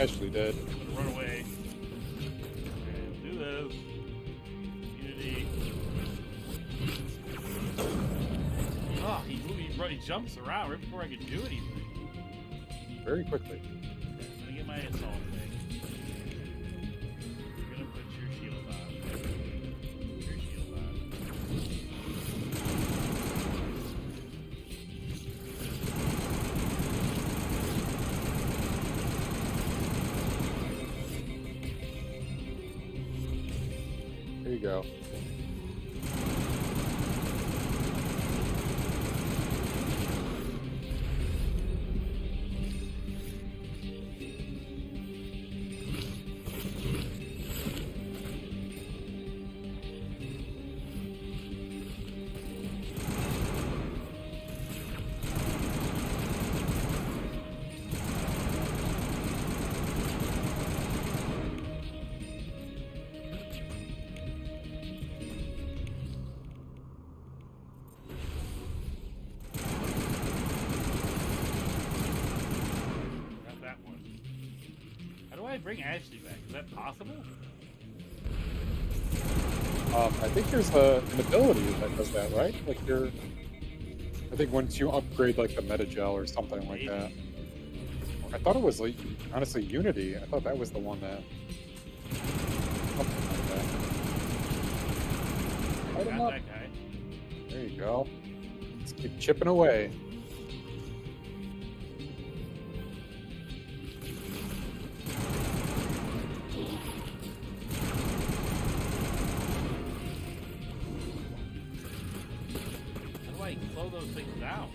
Actually did. I'm gonna run away. Okay, do this. Unity. Oh, he jumps around right before I can do anything. Very quickly. Okay, I'm gonna get my assault thing. You're gonna put your shield on. Your shield on. There you go. Got that one. How do I bring Ashley back? Is that possible? I think there's an ability that does that, right? Like I think once you upgrade like the Metagel or something like that. I thought it was like honestly Unity. I thought that was the one that. Something like that. Light 'em Got up. that guy. There you go. Let's keep chipping away. How do I slow those things down?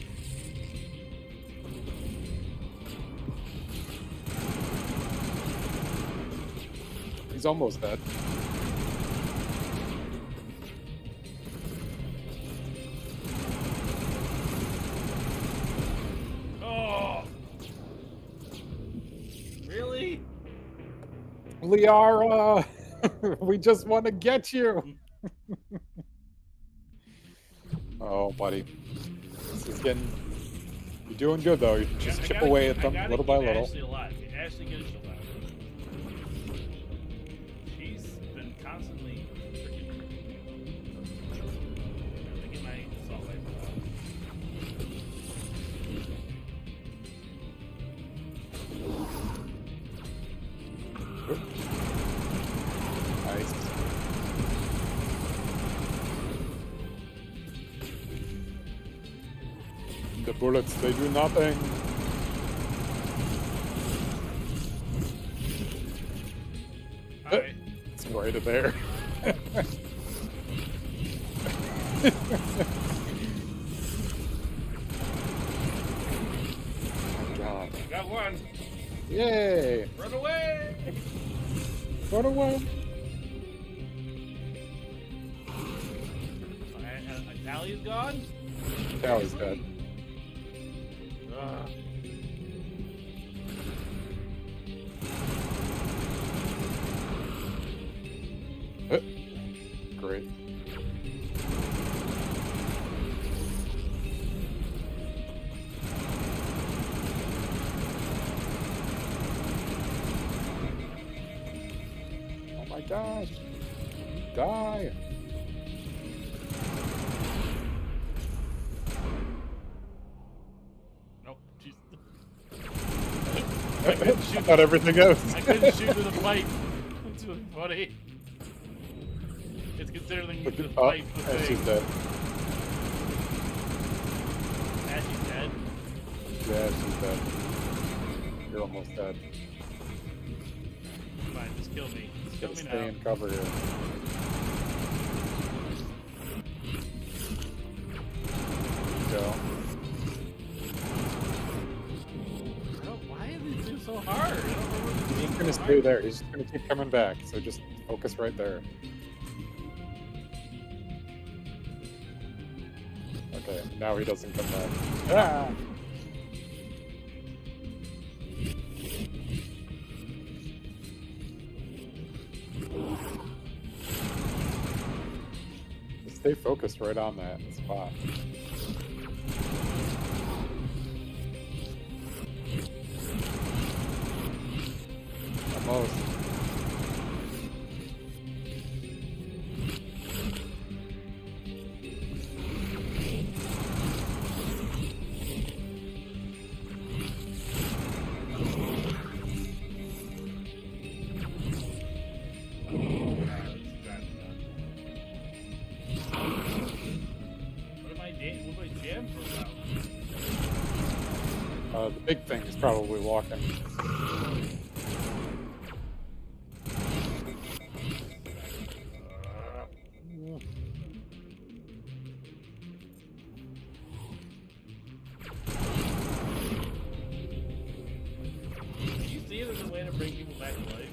He's almost dead. Oh! Really? Liara! We just want to get you! Oh, buddy. This is getting... You're doing good, though. You just chip away at them little by little. Ashley alive. Ashley get a shield out. She's been constantly freaking... Let me get my assault rifle out. Nice. The bullets, they do nothing. Alright. It's right there. Oh, God. Got one. Yay! Run away! Run away! Tally's gone? Tally's dead. Ugh. Great. Oh my gosh. Die. Nope. She's... I thought everything goes. I couldn't shoot through the pipe. It's really funny. It's considered the Oh, pipe the and thing. she's dead. Ashley's dead. Yeah, she's dead. You're almost dead. Fine, just kill me. Just kill Gotta me stay now. in cover here. Go. Why are these things so hard? I don't stay there. He's just gonna keep coming back. So just focus right there. Okay, now he doesn't come back. Ah! Just stay focused right on that spot. Almost. The big thing is probably walking. Do you see there's a way to bring people back to life?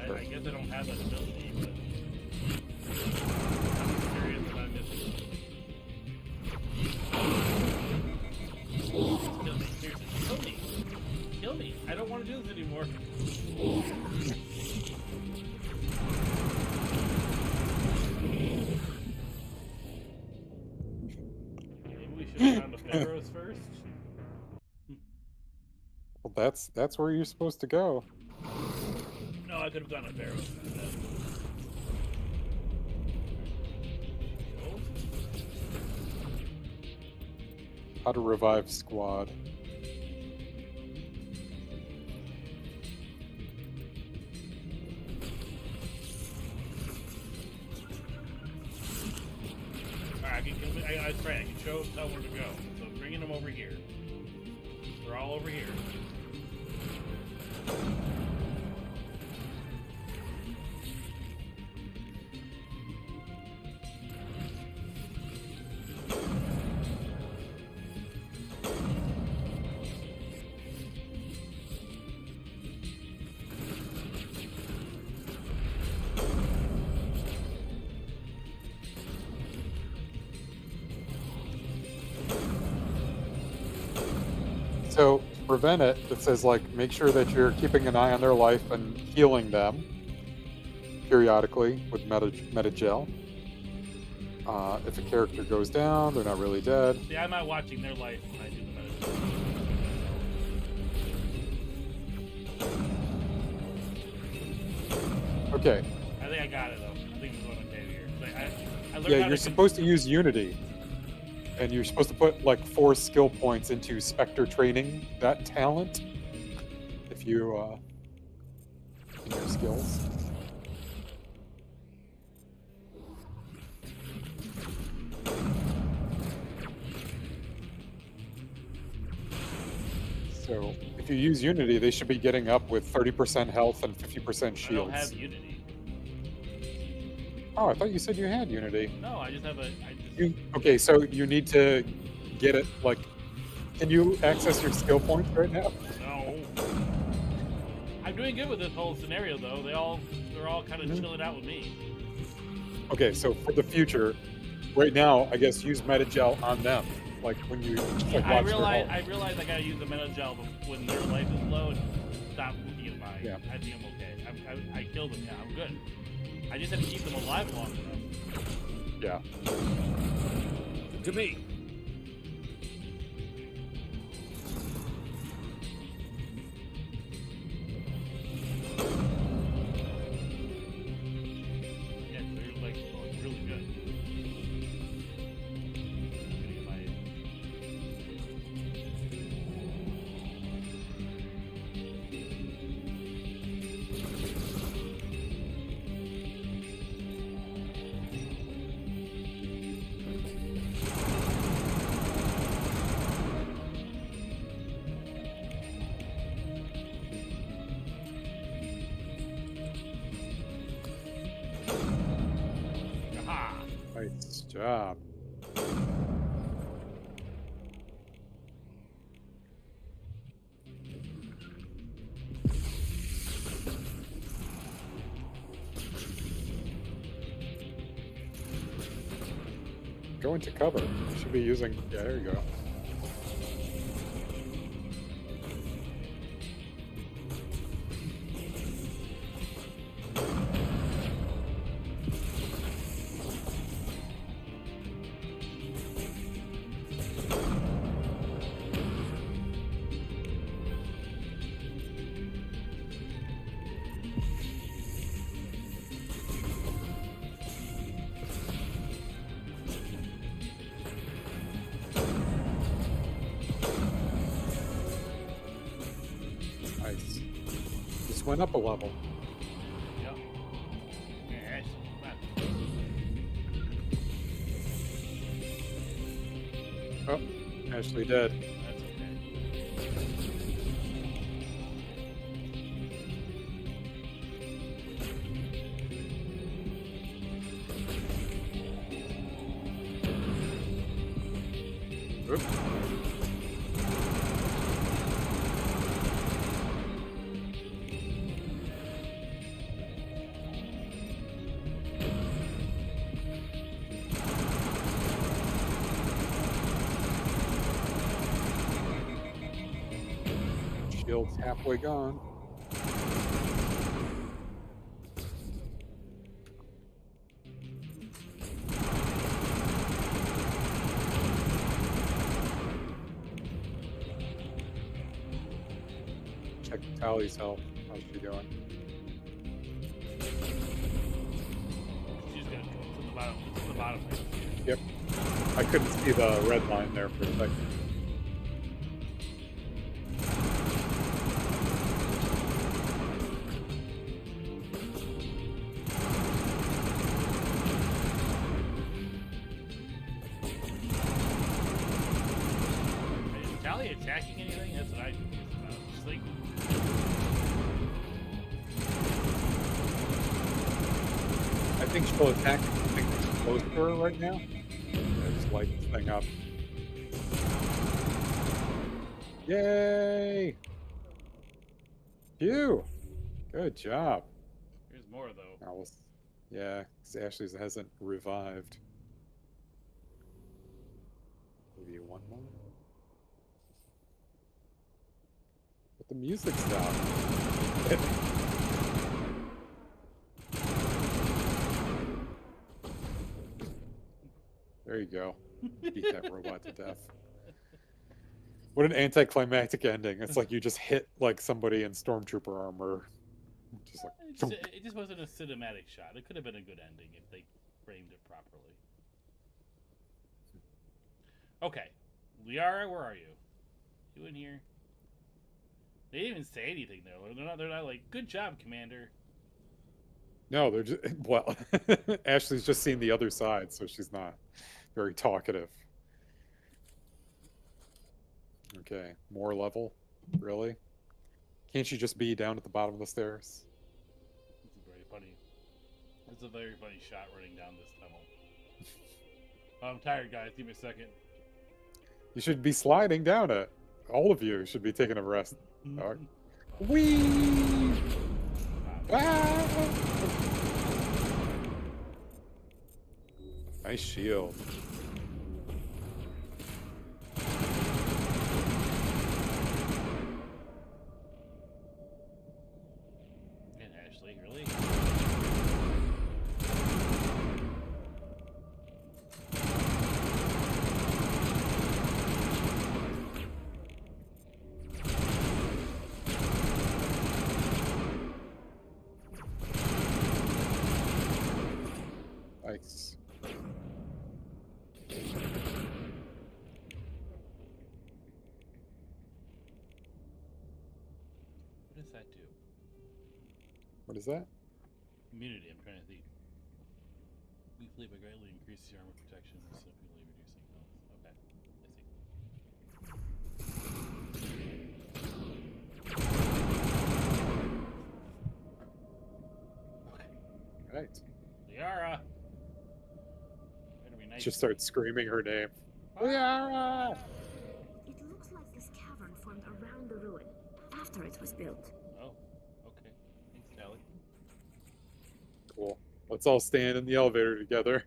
I guess I don't have that ability, but I'm curious if I'm missing. Kill me, seriously, kill me. Kill me. I don't want to do this anymore. Maybe we should have gone to Pharaohs first. Well, that's where you're supposed to go. No, I could have gone to Pharaohs instead. How to revive squad. Alright, that's right. I can tell where to go. So bringing them over here. They're all over here. So to prevent it, it says like make sure that you're keeping an eye on their life and healing them periodically with meta gel. If a character goes down, they're not really dead. See, I'm not watching their life when I do the medicine. Okay. I think I got it though. I think we're going okay here. I learned Yeah, how you're to supposed to use Unity. And you're supposed to put like 4 skill points into Spectre training, that talent. If you in your skills. So if you use Unity, they should be getting up with 30% health and 50% shields. I don't have Unity. Oh, I thought you said you had Unity. No, I just have a. Okay, so you need to get it. Like, can you access your skill points right now? No. I'm doing good with this whole scenario though. They're all kind of chilling out with me. Okay, so for the future, right now, I guess use Metagel on them. Like when you like, I watch realize their I gotta use the Metagel when their life is low and stop looking at mine. Yeah. I think I'm okay. I killed them. Yeah, I'm good. I just have to keep them alive long enough. Yeah. To me. Yeah, they're like really good. Getting my aha. Nice job. go into cover. You should be using. Yeah, there you go. Nice. Just went up a level. Yep. Yeah, Oh, Ashley dead. that's okay. Oop. Shield's halfway gone. Check Tally's health. How's she doing? She's good. It's in the bottom. It's in the bottom. Yep. I couldn't see the red line there for a second. Is Tally attacking anything? That's what I'm confused about. She's like, I think she'll attack something that's close to her right now. I just light this thing up. Yay! Phew! Good job. here's more though. Now let's, yeah, because Ashley's hasn't revived. Maybe one more. But the music stopped. There you go. Beat that robot to death. What an anticlimactic ending. It's like you just hit like somebody in stormtrooper armor. Just like It just wasn't a cinematic shot. It could have been a good ending if they framed it properly. Okay, Liara, where are you? You in here? They didn't even say anything though. They're not like, good job, Commander. no, they're just well Ashley's just seen the other side, so she's not very talkative. Okay, more level? Really? Can't you just be down at the bottom of the stairs? This is very funny. It's a very funny shot running down this tunnel. I'm tired, guys. Give me a second. You should be sliding down it. All of you should be taking a rest. Whee! Ah! Nice shield. And Ashley, really? Nice. What does that do? What is that? Immunity, I'm trying to think. Weekly but greatly increases your armor protection, significantly reducing health. Okay, I see. Right. Liara! Better be nice. Just start screaming her name. Ah! Liara! It looks like this cavern formed around the ruin after it was built. Oh, okay. Thanks, Tally. Cool. Let's all stand in the elevator together.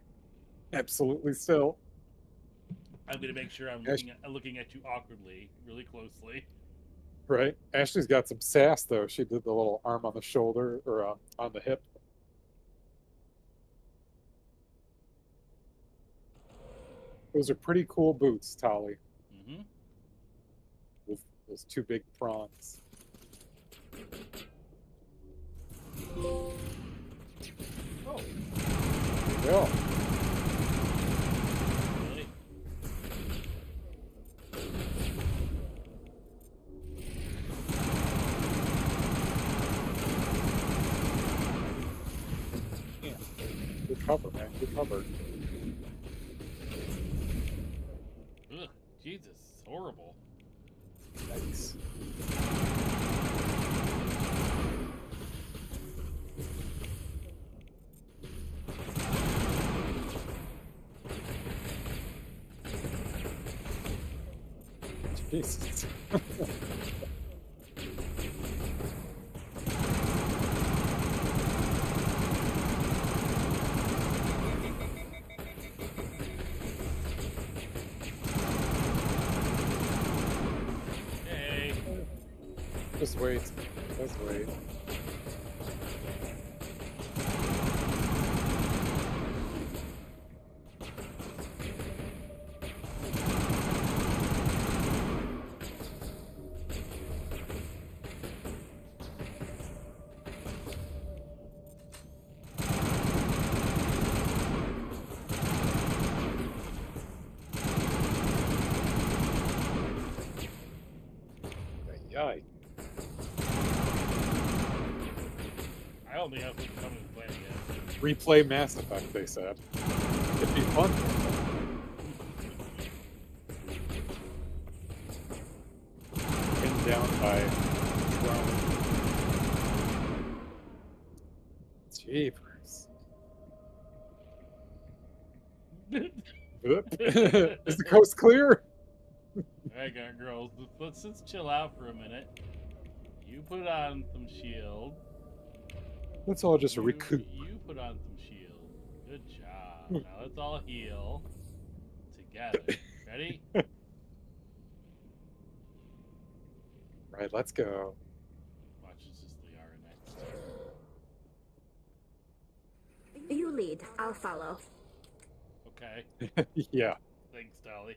Absolutely still. I'm gonna make sure I'm looking at you awkwardly, really closely. Right. Ashley's got some sass though. She did the little arm on the shoulder or on the hip. Those are pretty cool boots, Tolly. Mm-hmm. With those two big prongs. Oh. There you go. Really? Yeah. Good cover, man. Good cover. Ugh, Jesus, horrible. Thanks. Jesus. Hey. Just wait. Just wait. Yay. I don't think I've come to play yet. Replay Mass Effect, they said. It'd be fun. Pinned down by drone. Jeepers. Is the coast clear? Alright, girls, let's just chill out for a minute. You put on some shield. Let's all just recoup. You put on some shield. Good job. Now let's all heal together. Ready? Right, let's go. Watch, this is Liara next. You lead. I'll follow. Okay. Yeah, Thanks, Dolly.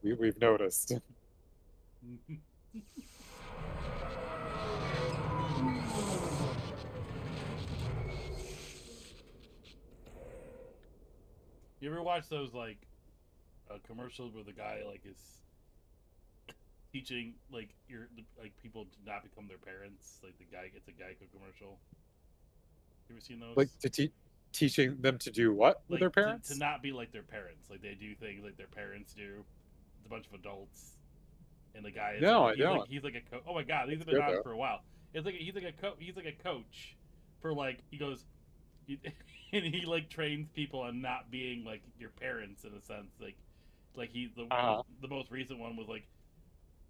we've noticed. You ever watch those like commercials where the guy like is teaching like people to not become their parents? Like the guy gets a Geico commercial. You ever seen those? Like to teaching them to do what with their parents? To not be like their parents. Like they do things like their parents do. It's a bunch of adults, and the guy is No, like, I don't. he's like a coach. Oh my god, these have That's been good, on though. for a while. It's like he's like a coach for like he goes. And he like trains people on not being like your parents in a sense, like he's the most recent one was like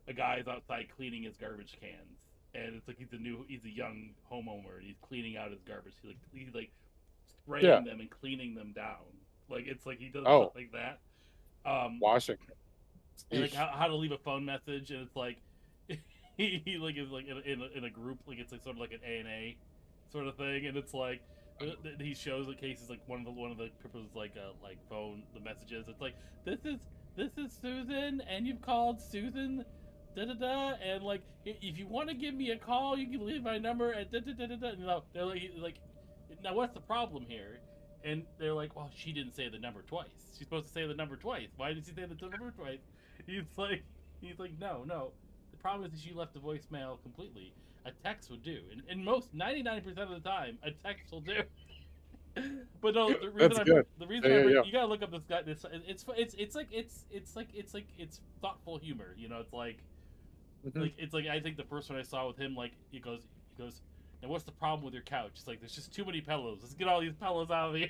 a guy's outside cleaning his garbage cans, and it's like he's a young homeowner and he's cleaning out his garbage. He's like spraying them and cleaning them down. Like it's like he does stuff like that. Washing. And like how to leave a phone message, and it's like he like is like in a group, like it's like sort of like an ANA sort of thing, and it's like he shows the cases like one of the people's like phone the messages. It's like this is Susan, and you've called Susan, da da da, and like if you want to give me a call, you can leave my number at da da da da da. You know, they're like, now what's the problem here? And they're like, well, she didn't say the number twice. She's supposed to say the number twice. Why did she say the number twice? He's like, no. The problem is that she left the voicemail completely. A text would do, and most 99% of the time, a text will do. But no, the reason you gotta look up this guy. It's thoughtful humor. You know, it's like I think the first one I saw with him, like he goes, now what's the problem with your couch? It's like there's just too many pillows. Let's get all these pillows out of here.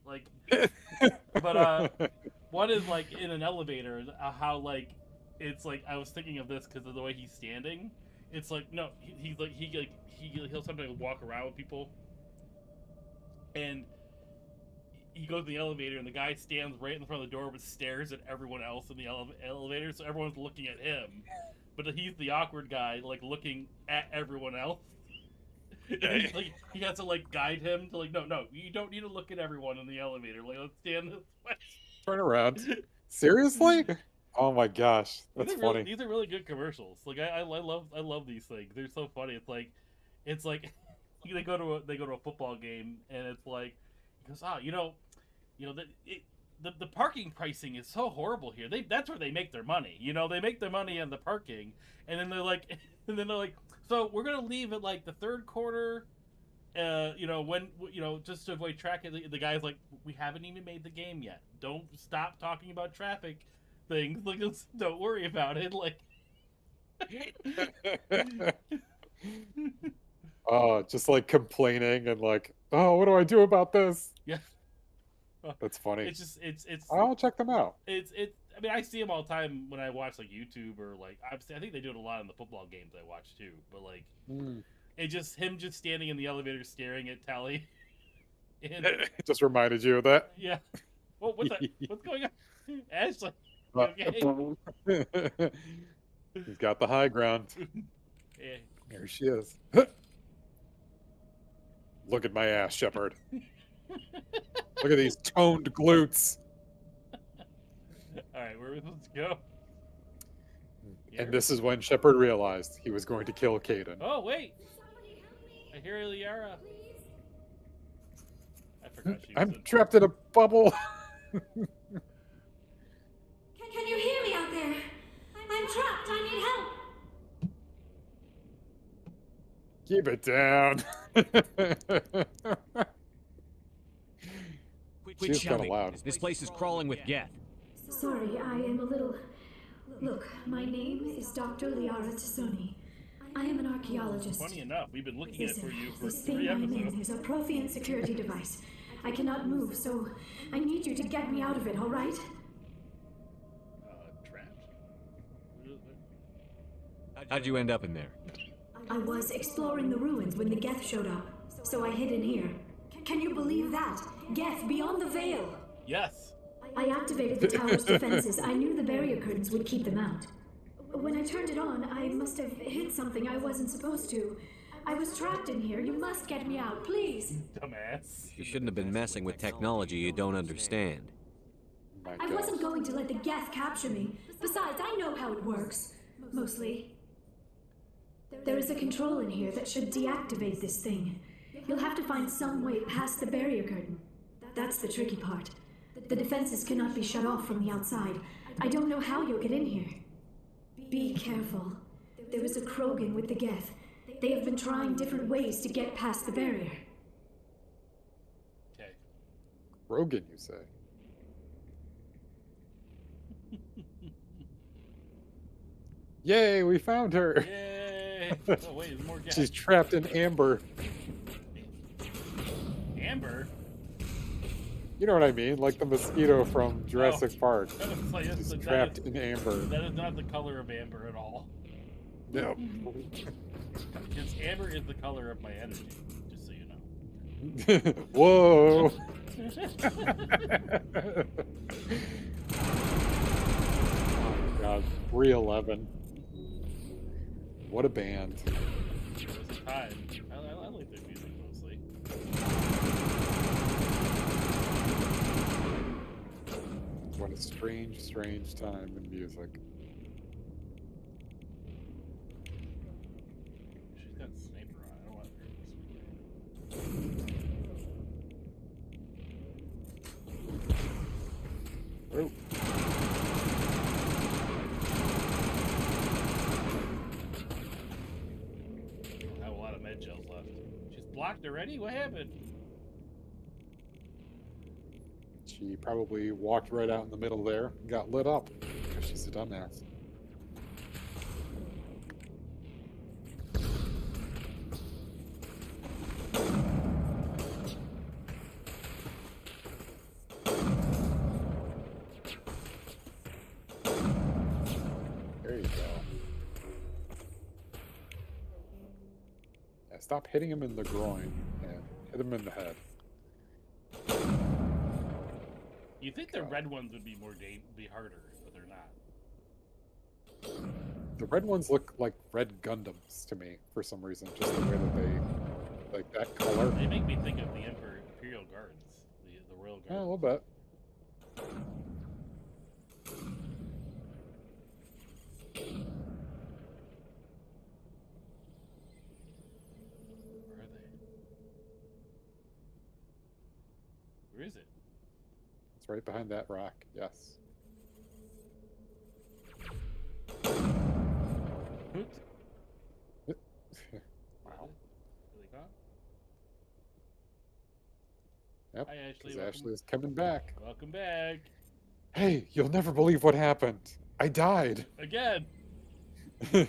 Like, but one is like in an elevator. How like it's like I was thinking of this because of the way he's standing. It's like no, he'll sometimes walk around with people, and he goes in the elevator, and the guy stands right in front of the door, but stares at everyone else in the elevator, so everyone's looking at him. But he's the awkward guy, like looking at everyone else. And he's like, he has to like guide him to like, no, you don't need to look at everyone in the elevator. Like, let's stand this way. Turn around. Seriously? Oh my gosh, that's funny. These are really good commercials. Like I love these things. They're so funny. It's like they go to a football game, and it's like, he goes, the parking pricing is so horrible here. That's where they make their money. They make their money in the parking, and then they're like, so we're gonna leave at like the third quarter. When just to avoid traffic. The guy's like, we haven't even made the game yet. Don't stop talking about traffic things. Like, don't worry about it. Like, oh, just like complaining and like, oh, what do I do about this? yeah. That's funny. It's just it's. I'll check them out. I mean, I see them all the time when I watch like YouTube or like I think they do it a lot in the football games I watch too. But like, it's just him just standing in the elevator staring at Tally. And It just reminded you of that. yeah. Well, what's going on? Ashley. Okay. He's got the high ground. Yeah. There she is. Look at my ass, Shepard. Look at these toned glutes. All right, where are we supposed to go? And this is when Shepard realized he was going to kill Caden. Oh wait! I hear Liara. I forgot she was I'm trapped in a bubble. Can you hear me out there? I'm trapped. I need help. Keep it down. Quit She's kind of shouting. loud. This place is crawling with Geth. Sorry, I am a little... Look, my name is Dr. Liara Tassoni. I am an archaeologist. Funny enough, we've been looking at it for you for This 3 thing I'm in episodes. is a Prothean security device. I cannot move, so I need you to get me out of it, all right? Trapped. How'd you end up in there? I was exploring the ruins when the Geth showed up, so I hid in here. Can you believe that? Geth beyond the veil! Yes. I activated the tower's defenses. I knew the barrier curtains would keep them out. When I turned it on, I must have hit something I wasn't supposed to. I was trapped in here. You must get me out, please. Dumbass. You shouldn't have been messing with technology you don't understand. My I God. wasn't going to let the Geth capture me. Besides, I know how it works. Mostly. There is a control in here that should deactivate this thing. You'll have to find some way past the barrier curtain. That's the tricky part. The defenses cannot be shut off from the outside. I don't know how you'll get in here. Be careful. There is a Krogan with the Geth. They have been trying different ways to get past the barrier. Okay. Rogan, you say? Yay, we found her. Yay! Oh wait, there's more gas. She's trapped in amber. Amber. You know what I mean? Like the mosquito from Jurassic Park. It's like, She's that trapped is- in amber. That is not the color of amber at all. No. Because amber is the color of my energy, just so you know. Whoa. Oh my God, 311. What a band. It was a time. I like their music mostly. What a strange, strange time in music. She's got sniper on. I don't want her this weekend. Oh. I have a lot of med gels left. She's blocked already? What happened? She probably walked right out in the middle there and got lit up because she's a dumbass. There you go. Yeah, stop hitting him in the groin and hit him in the head. You think the red ones would be be harder, but they're not. The red ones look like red Gundams to me for some reason, just the way that they, like that color. They make me think of the Imperial Guards, the Royal Guards. Yeah, a little bit. Where are they? Where is it? It's right behind that rock. Yes. Oops. Wow. Are they gone? Yep. Hi, Ashley. Because Welcome. Ashley is coming back. Welcome back. Hey, you'll never believe what happened. I died. Again. We're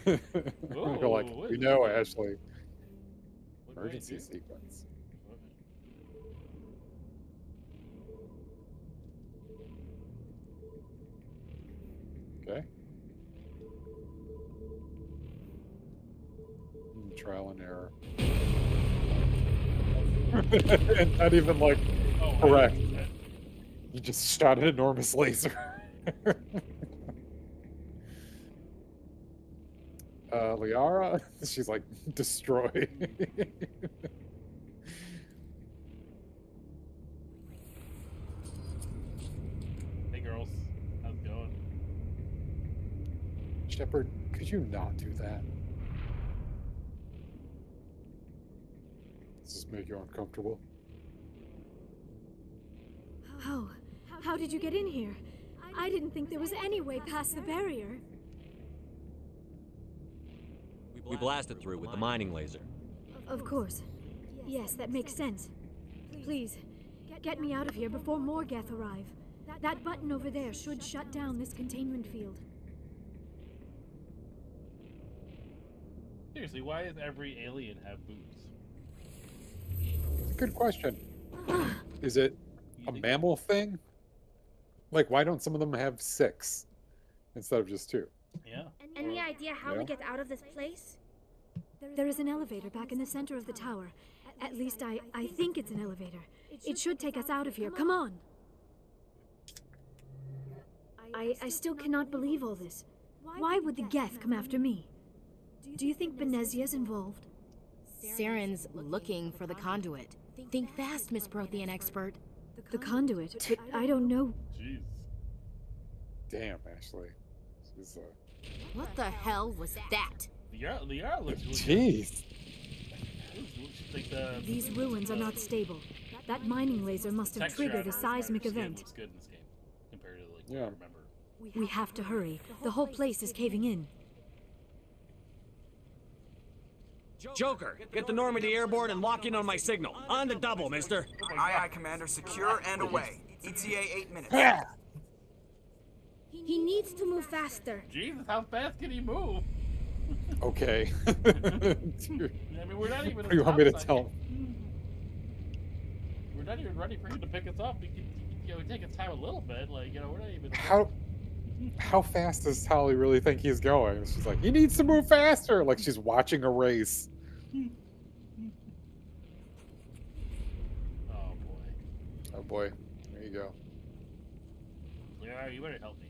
Whoa, like, what we is know, this? Ashley. What do I Emergency do? sequence. Okay. Trial and error. And not even like Oh, correct. You just shot an enormous laser. Liara? She's like, destroy. Hey, girls. How's it going? Shepard, could you not do that? Does this make you uncomfortable? How did you get in here? I didn't think there was any way past the barrier. We blasted through with the mining laser. Of course. Yes, that makes sense. Please, get me out of here before more Geth arrive. That button over there should shut down this containment field. Seriously, why does every alien have boobs? Good question. Is it You a think- mammal thing? Like, why don't some of them have 6 instead of just 2? Yeah. Any idea how Yeah. we get out of this place? There is an elevator back in the center of the tower. At least I think it's an elevator. It should take us out of here. Come on. I still cannot believe all this. Why would the Geth come after me? Do you think Benezia's involved? Saren's looking for the conduit. Think fast, Miss Prothean expert. The conduit? But I don't know. Jeez. Damn, Ashley. She's, What the hell was that? Liara looks really Jeez. She's like the These ruins are not stable. That mining laser must have texture triggered on a her seismic skin event. looks good in this game compared to like Yeah. what I remember. We have to hurry. The whole place is caving in. Joker, get the Normandy airborne and lock in on my signal. On the double, mister. Aye, Commander. Secure and away. ETA 8 minutes. He needs to move faster. Jesus, how fast can he move? Okay. Dude, I mean, we're not even. what do you want me to stop tell? sign. We're not even ready for him to pick us up. We can, take his time a little bit. Like, we're not even. How fast does Tali really think he's going? She's like, he needs to move faster. Like she's watching a race. Oh boy. Oh boy. There you go. Yeah, you better help me.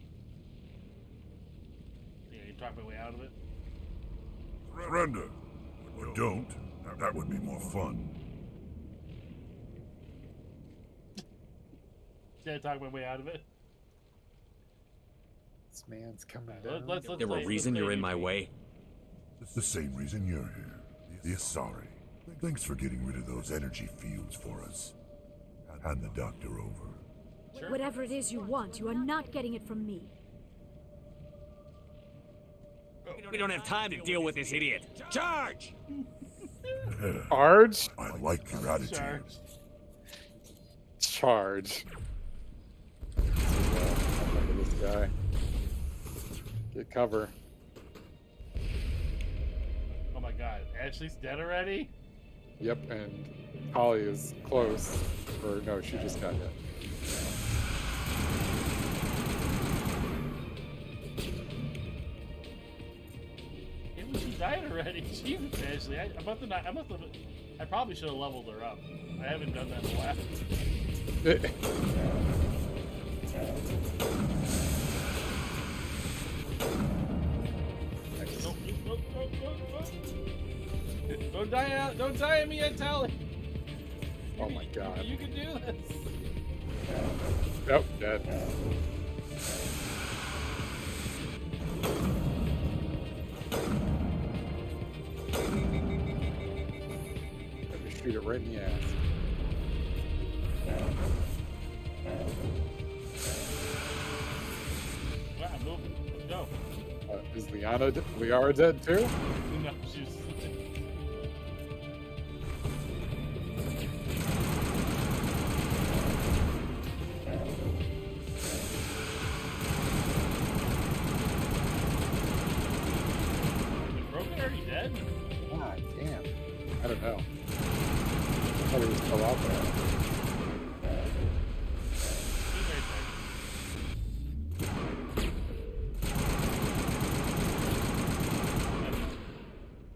Yeah, you talk my way out of it. Surrender. Or don't. That would be more fun. Should I talk my way out of it? This man's coming Let's down. There a play- reason let's you're play in my easy. way? The same reason you're here. The Asari. Thanks for getting rid of those energy fields for us. Hand the doctor over. Sure. Whatever it is you want, you are not getting it from me. We don't have time to deal with this idiot. Charge! Charge? I like your attitude. Charge. Charge. Look at this guy. Get cover. Oh my god, Ashley's dead already? Yep, and Holly is close. Or no, she just got hit. Maybe she died already. Jesus, Ashley. I probably should have leveled her up. I haven't done that in a while. Nope, nope, nope, nope, nope. Don't die out! Don't die at me yet, Tally! Oh my god. You can do this! Yep, dead. Let me shoot it right in the ass. Wow, move. Let's go. Is Liara dead too? No, she's... Is Broken already dead? God damn. I don't know. I thought he was still out there. He's right there.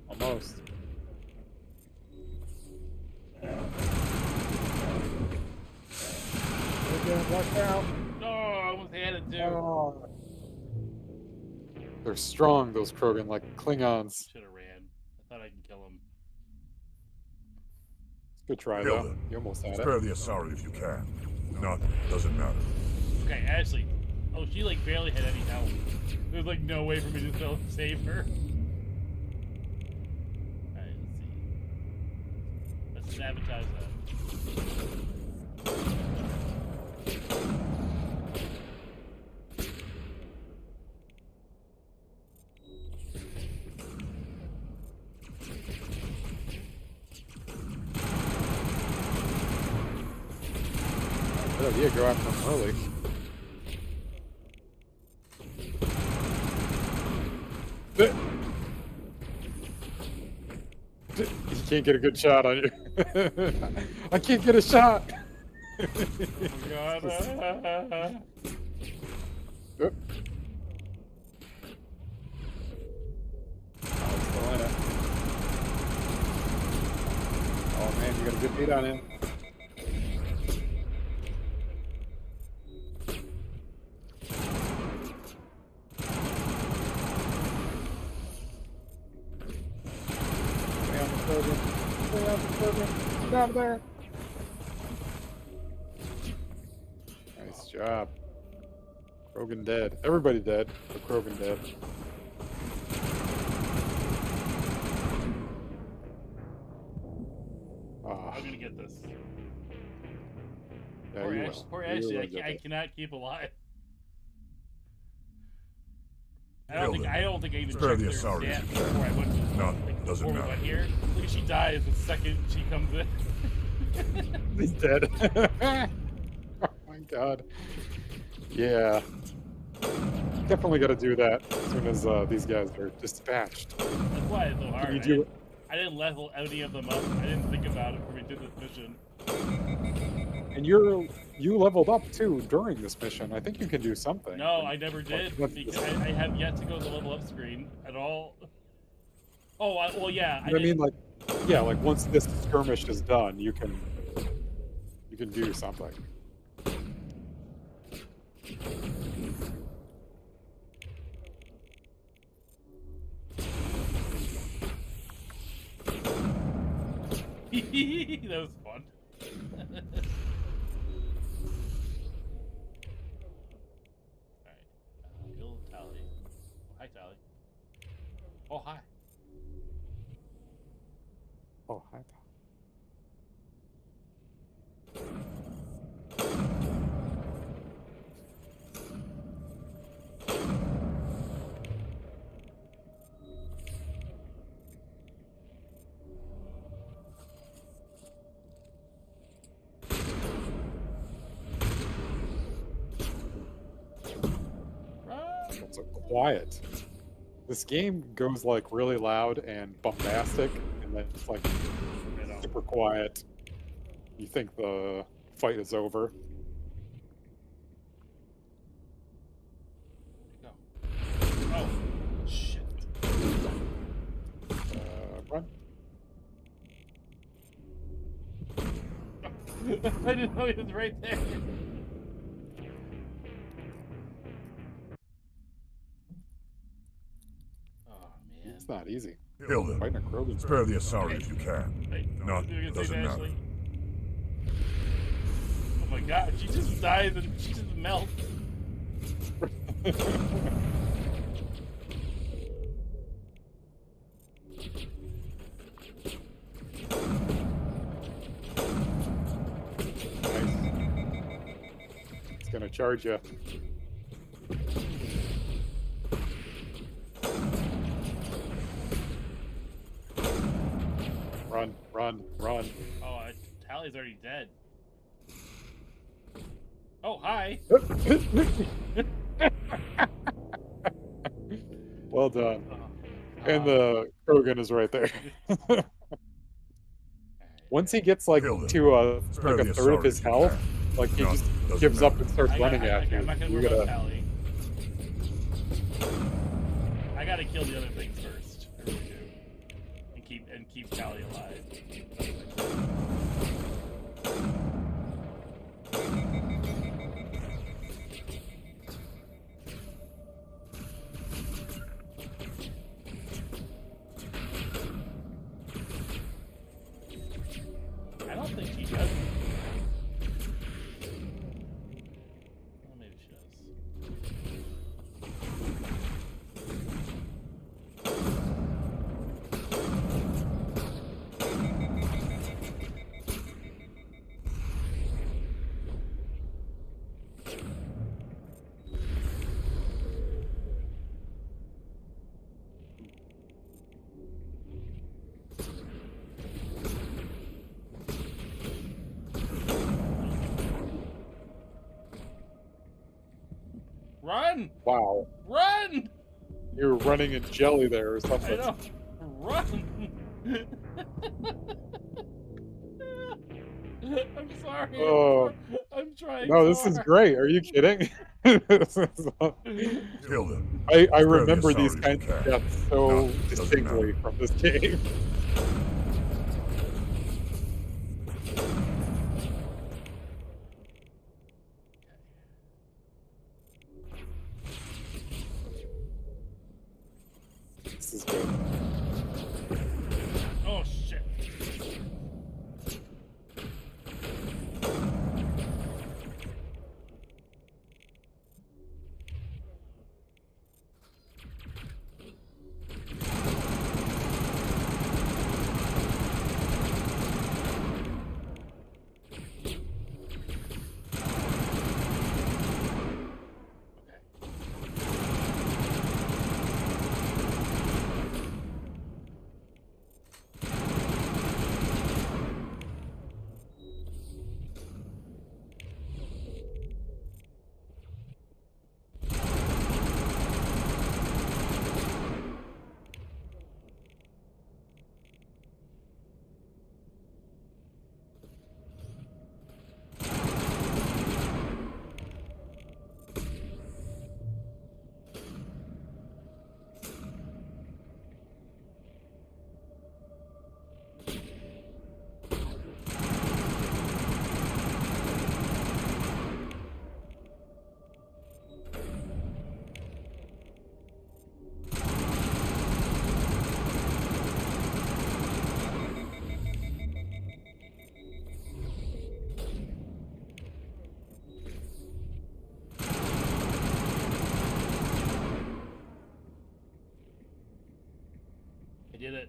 Almost. Watch out. No, I almost had it too. Oh. They're strong, those Krogan, like Klingons. Should have ran. I thought I could kill him. Good try, Kill though. them. You almost had Spare it. the Asari if you can. Not, doesn't matter. Okay, Ashley. Oh, she like barely had any health. There's like no way for me to still save her. Alright, let's see. Let's sabotage that. Good idea, go after him early. He can't get a good shot on you. I can't get a shot. Oh god. Oop. Oh, it's still in it. Oh man, you got a good beat on him. Stay on the program. Stay on the program. Get out of there. Nice job. Krogan dead. Everybody dead, but Krogan dead. Ah, I'm gonna get this. yeah, Poor you Ashley, will. poor You Ashley, will I, get I it. cannot keep alive. I Kill don't think them. I even Spare checked the their Asari stats if you can. before I went to Not, like, doesn't before we matter. went here. Look at she dies the second she comes in. He's dead. Oh my god. Yeah. Definitely got to do that as soon as these guys are dispatched. That's why it's so hard. you do it? I didn't level any of them up. I didn't think about it when we did this mission. And you leveled up too during this mission. I think you can do something. No, I never did what's because this? I have yet to go to the level up screen at all. Oh, well, yeah. I mean, like, yeah, like once this skirmish is done, you can do something. That was fun. Alright. Kill Tally. Oh, hi, Tally. Oh, hi. Oh, hi. It's so quiet. This game goes like really loud and bombastic, and then it's like super quiet. You think the fight is over. Go. Oh, shit. Run. I didn't know he was right there. It's not easy. Kill them. Fighting a Krogan. Spare the Asari if you can. Hey, No, what were you gonna say, doesn't matter. Ashley? Oh my god, she just dies and she just melts. It's gonna charge you. Run, run, run. Oh, Tally's already dead. Oh, hi. Well done. Oh, And the Krogan is right there. Once he gets like Kill them. to Spare like the a third of Asari his if you health, can. like he No, just doesn't gives up matter. and starts running at you. I'm not gonna You worry about gotta. Tally. I gotta kill the other things first. I really do. And keep Tally alive. I don't think she does. Well, maybe she does. Run! Wow, Run! you were running in jelly there or I something. know. Run! I'm sorry. Oh. I'm trying. No, so this is hard. great. Are you kidding? This is- Kill them. I Spare the remember these Asari if kinds you of can. deaths so No, doesn't distinctly matter. from this game. This is good. Oh shit. I did it.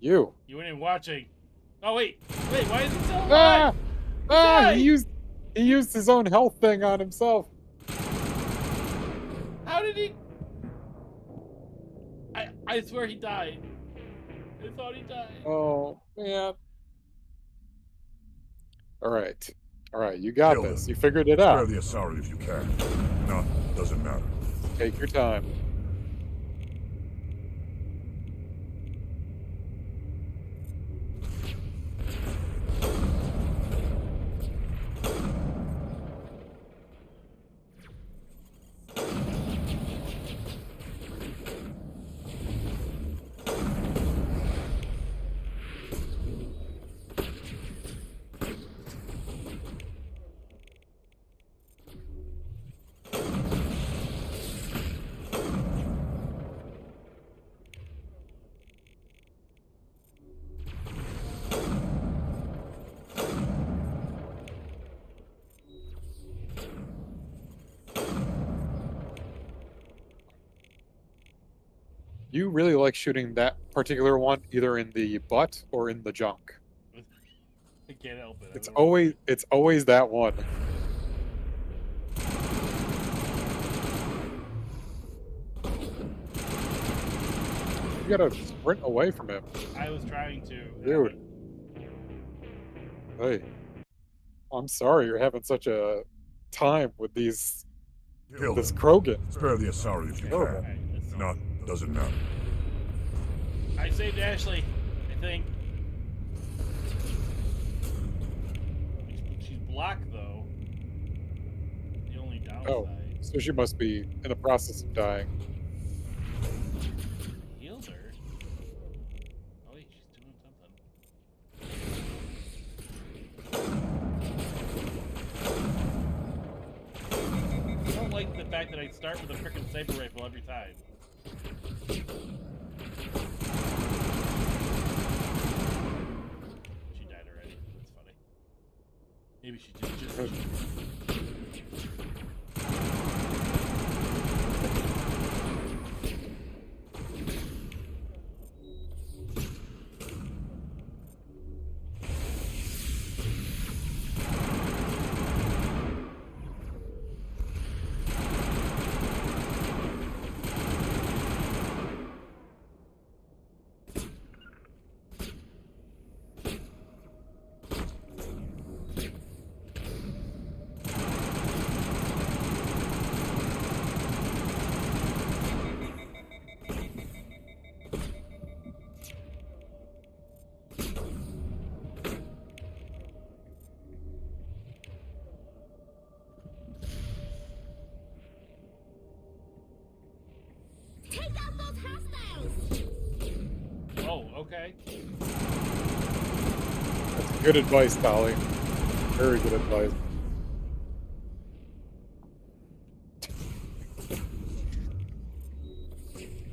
You. You weren't even watching. Oh wait, why is he still Ah! alive? Ah! died! He used his own health thing on himself. How did he? I swear he died. I thought he died. Oh man. All right. All right, you got Kill this. them. You figured it Spare out. the Asari if you can. No, doesn't matter. Take your time. You really like shooting that particular one either in the butt or in the junk. I can't help it. It's always that one. You gotta sprint away from him. I was trying to. Dude. Hey. I'm sorry you're having such a time with this Krogan. Spare the Asari if you Horrible. can. If not, doesn't matter. I saved Ashley, I think. She's blocked, though. The only downside. Oh, so she must be in the process of dying. Healed her. Oh, wait, she's doing something. I don't like the fact that I start with a frickin' saber rifle every time. She died already. That's funny. Maybe she just. Oh, okay. That's good advice, Dolly. Very good advice.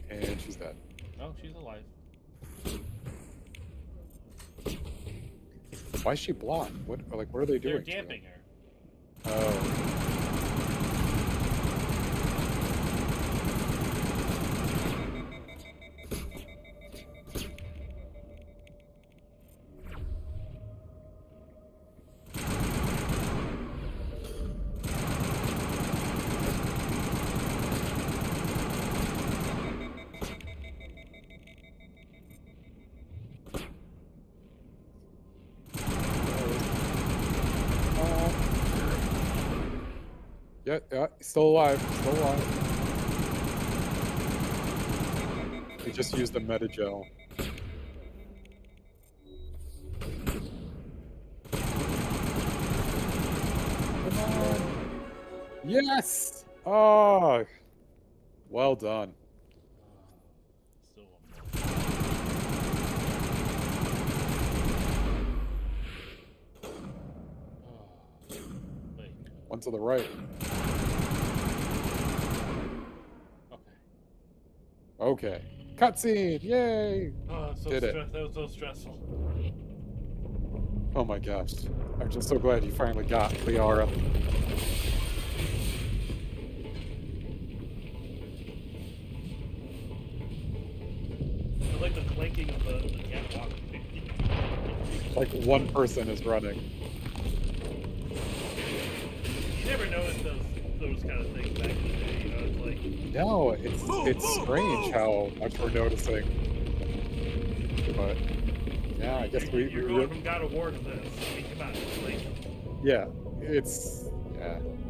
And she's dead. Oh, she's alive. Why is she blocked? What are they doing? They're damping her. Oh. Yeah, still alive. Still alive. We just used a metagel. Come on. Yes! Oh, well done. Still one more. Wait. One to the right. Okay. Cutscene! Yay! Oh, so Did it. that was so stressful. Oh my gosh. I'm just so glad you finally got Liara. I like the clanking of the catwalk. Like one person is running. You never noticed those kind of things back in the day, you know, it's like... No, it's strange how much we're noticing. But yeah, I guess You're going from God of War to this. I mean, come on, it's like... Yeah,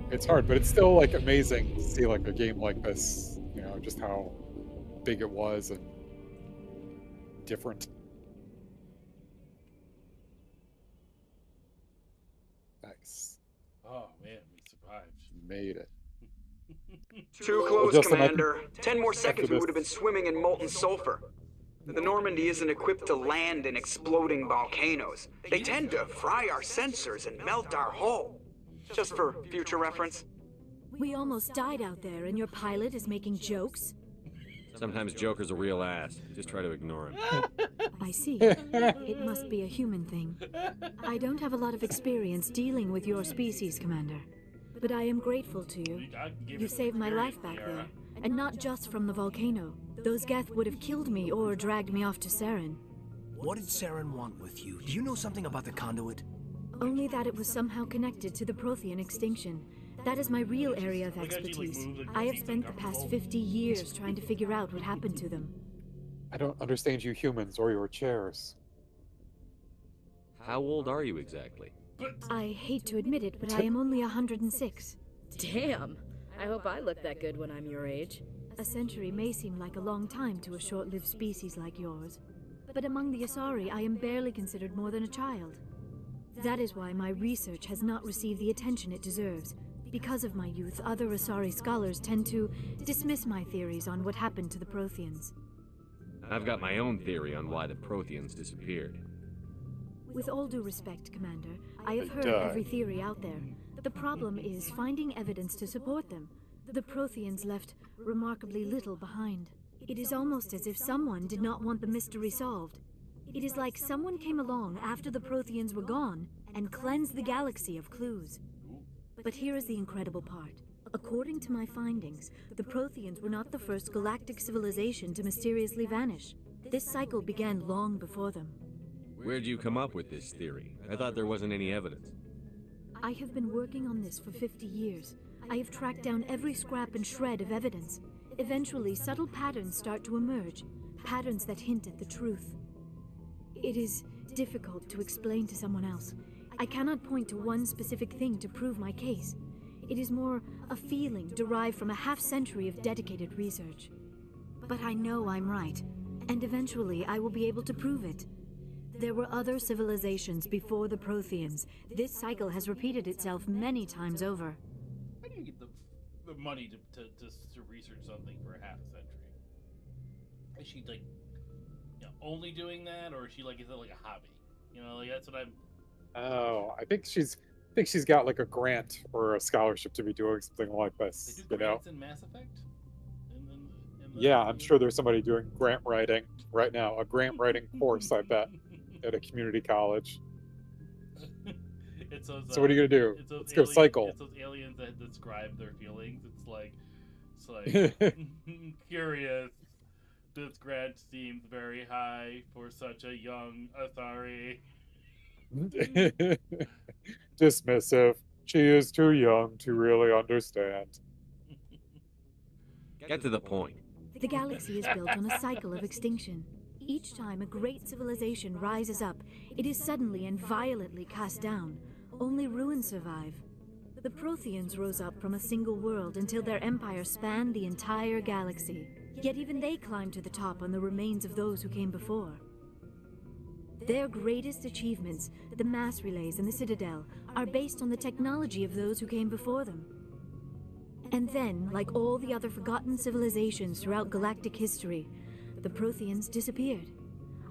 it's hard, but it's still like amazing to see like a game like this, you know, just how big it was and different. Nice. Oh man, we survived. Made it. Too close, Justin, Commander. 10 more seconds, we this- would have been swimming in molten sulfur. The Normandy isn't equipped to land in exploding volcanoes. They tend to fry our sensors and melt our hull. Just for future reference. We almost died out there, and your pilot is making jokes? Sometimes Joker's a real ass. Just try to ignore him. I see. It must be a human thing. I don't have a lot of experience dealing with your species, Commander. But I am grateful to you. You saved my life back there. And not just from the volcano. Those Geth would have killed me or dragged me off to Saren. What did Saren want with you? Do you know something about the conduit? Only that it was somehow connected to the Prothean extinction. That is my real area of expertise. I have spent the past 50 years trying to figure out what happened to them. I don't understand you humans or your chairs. How old are you exactly? I hate to admit it, but I am only 106. Damn. I hope I look that good when I'm your age. A century may seem like a long time to a short-lived species like yours, but among the Asari, I am barely considered more than a child. That is why my research has not received the attention it deserves. Because of my youth, other Asari scholars tend to dismiss my theories on what happened to the Protheans. I've got my own theory on why the Protheans disappeared. With all due respect, Commander, I have heard every theory out there. The problem is finding evidence to support them. The Protheans left remarkably little behind. It is almost as if someone did not want the mystery solved. It is like someone came along after the Protheans were gone and cleansed the galaxy of clues. But here is the incredible part. According to my findings, the Protheans were not the first galactic civilization to mysteriously vanish. This cycle began long before them. Where'd you come up with this theory? I thought there wasn't any evidence. I have been working on this for 50 years. I have tracked down every scrap and shred of evidence. Eventually, subtle patterns start to emerge, patterns that hint at the truth. It is difficult to explain to someone else. I cannot point to one specific thing to prove my case. It is more a feeling derived from a half-century of dedicated research. But I know I'm right, and eventually I will be able to prove it. There were other civilizations before the Protheans. This cycle has repeated itself many times over. How do you get the money to research something for half a century? Is she like, only doing that, or is she like, is it like a hobby? Like that's what I'm. Oh, I think she's got like a grant or a scholarship to be doing something like this. They do grants in Mass Effect. Yeah, I'm sure there's somebody doing grant writing right now. A grant writing course, I bet, at a community college. So what are you gonna do? Let's go cycle. It's those aliens that describe their feelings. It's like curious. This grant seems very high for such a young Asari. Dismissive. She is too young to really understand. Get to the point. The galaxy is built on a cycle of extinction. Each time a great civilization rises up, it is suddenly and violently cast down. Only ruins survive. The Protheans rose up from a single world until their empire spanned the entire galaxy. Yet even they climbed to the top on the remains of those who came before. Their greatest achievements, the mass relays and the Citadel, are based on the technology of those who came before them. And then, like all the other forgotten civilizations throughout galactic history, the Protheans disappeared.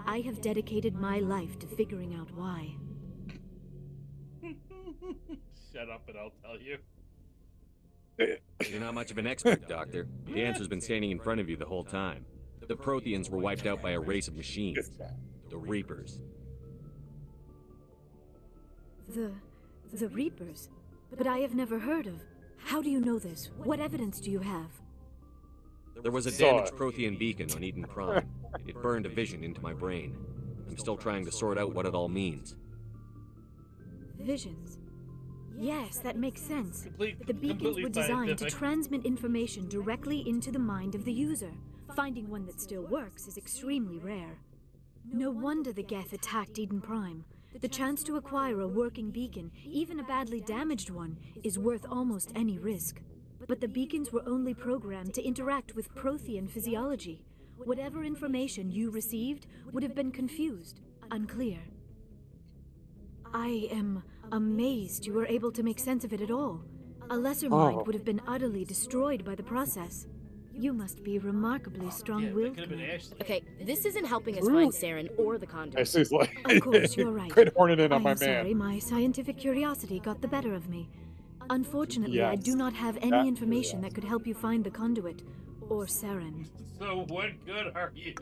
I have dedicated my life to figuring out why. Shut up and I'll tell you. You're not much of an expert, Doctor. The answer's been standing in front of you the whole time. The Protheans were wiped out by a race of machines. The Reapers. The Reapers? But I have never heard of. How do you know this? What evidence do you have? There was a damaged Prothean beacon on Eden Prime. It burned a vision into my brain. I'm still trying to sort out what it all means. Visions? Yes, that makes sense. The beacons Completely were designed to scientific. transmit information directly into the mind of the user. Finding one that still works is extremely rare. No wonder the Geth attacked Eden Prime. The chance to acquire a working beacon, even a badly damaged one, is worth almost any risk. But the beacons were only programmed to interact with Prothean physiology. Whatever information you received would have been confused, unclear. I am amazed you were able to make sense of it at all. A lesser mind would have been utterly destroyed by the process. You must be remarkably strong-willed. Okay, this isn't helping us find Saren or the conduit. She's like, Of course, you're right. quit horning in on I my am sorry, man. my scientific curiosity got the better of me. Unfortunately, I Yes, do not have any that information that could help you find the conduit, or Saren. So what good are you?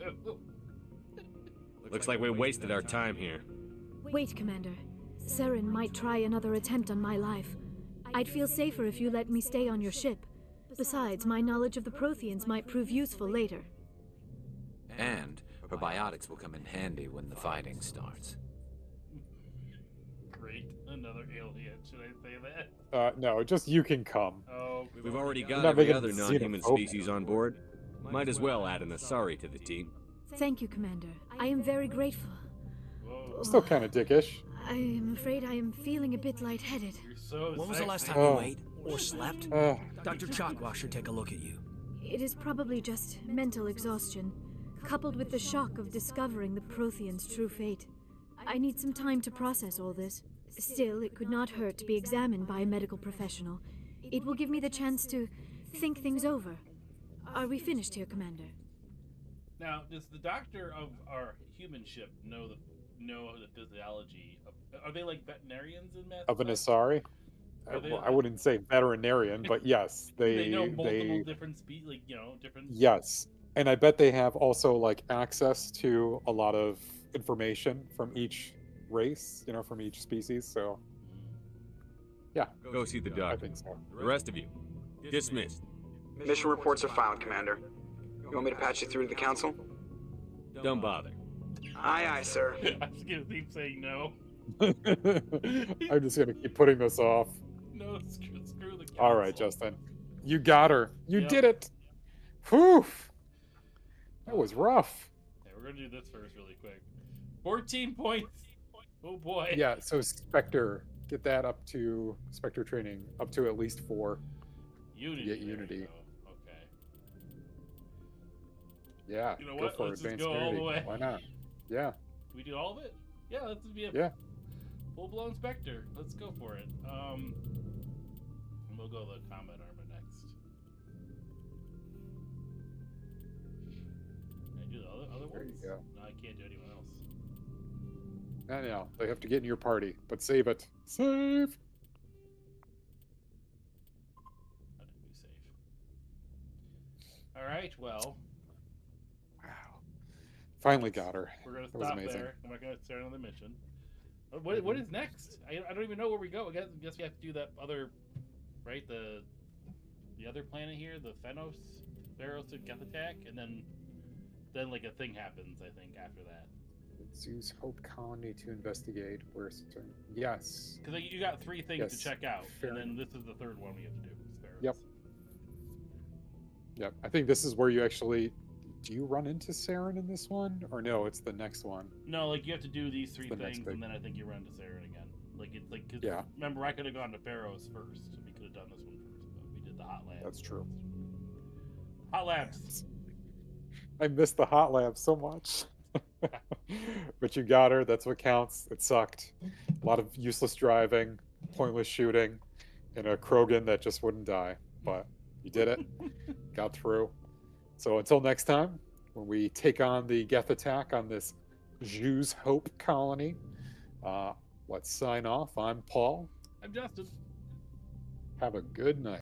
Looks like we wasted our time here. Wait, Commander. Saren might try another attempt on my life. I'd feel safer if you let me stay on your ship. Besides, my knowledge of the Protheans might prove useful later. And her biotics will come in handy when the fighting starts. Great. Another alien. Should I say that? No, just you can come. Oh, We've already got not every making other it non-human xenophobic. species on board. Might as well add an Asari to the team. Thank you, Commander. I am very grateful. Whoa. Still kind of dickish. I am afraid I am feeling a bit lightheaded. You're so When was the last sexy. time Oh. you ate or slept? Dr. Chakwa should take a look at you. It is probably just mental exhaustion, coupled with the shock of discovering the Prothean's true fate. I need some time to process all this. Still, it could not hurt to be examined by a medical professional. It will give me the chance to think things over. Are we finished here, Commander? Now, does the doctor of our human ship know the physiology of? Are they like veterinarians in Mass Of an Effect? Asari? Are they Well, I like- wouldn't say veterinarian, but yes, They know multiple different species, like different. yes. And I bet they have also like access to a lot of information from each race, from each species. So yeah, Go see the I doctor. think so. The rest of you, dismissed. Mission reports are filed, Commander. You want me to patch you through to the council? Don't bother. Aye, aye, sir. I'm just gonna keep saying no. I'm just gonna keep putting this off. No, screw the. All right, council. Justin, you got her. You Yep. did it. Whew. That was rough. Okay, we're gonna do this first, really quick. 14 points. Oh boy. Yeah. So Spectre, get that up to Spectre training up to at least 4. Unity. Get there we Unity. go. Okay. Yeah. You know go what? for Let's just advanced go all the Unity. way. Why not? Yeah. Can we do all of it? Yeah, let's be a Yeah. full-blown Spectre. Let's go for it. And we'll go the combat armor next. Can I do the other There you ones? go. No, I can't do anyone else. No, they have to get in your party, but save it. Save. How did we save? All right. Well, Wow. Finally got her. we're gonna That was stop amazing. there. I'm not gonna start another mission. What is next? I don't even know where we go. I guess we have to do that other, right? The other planet here, the Pharaohs to Geth attack, and then like a thing happens. I think after that. Zeus Hope Colony to investigate. Yes. Because you got 3 things to Yes, check out, fair and then this is the 3rd one we have to do. is Pharaohs. Yep. Yep. I think this is where you actually. Do you run into Saren in this one, or no? It's the next one. No, like you have to do these 3 The next things, big- and then I think you run to Saren again. Like it's like 'cause Yeah. remember, I could have gone to Pharaohs first. We could have done this one first, but we did the hot labs. That's true. Hot labs. I miss the hot lab so much. But you got her. That's what counts. It sucked. A lot of useless driving, pointless shooting, and a Krogan that just wouldn't die. But you did it. Got through. So until next time, when we take on the Geth attack on this Zeus Hope colony, let's sign off. I'm Paul. I'm Justin. Have a good night.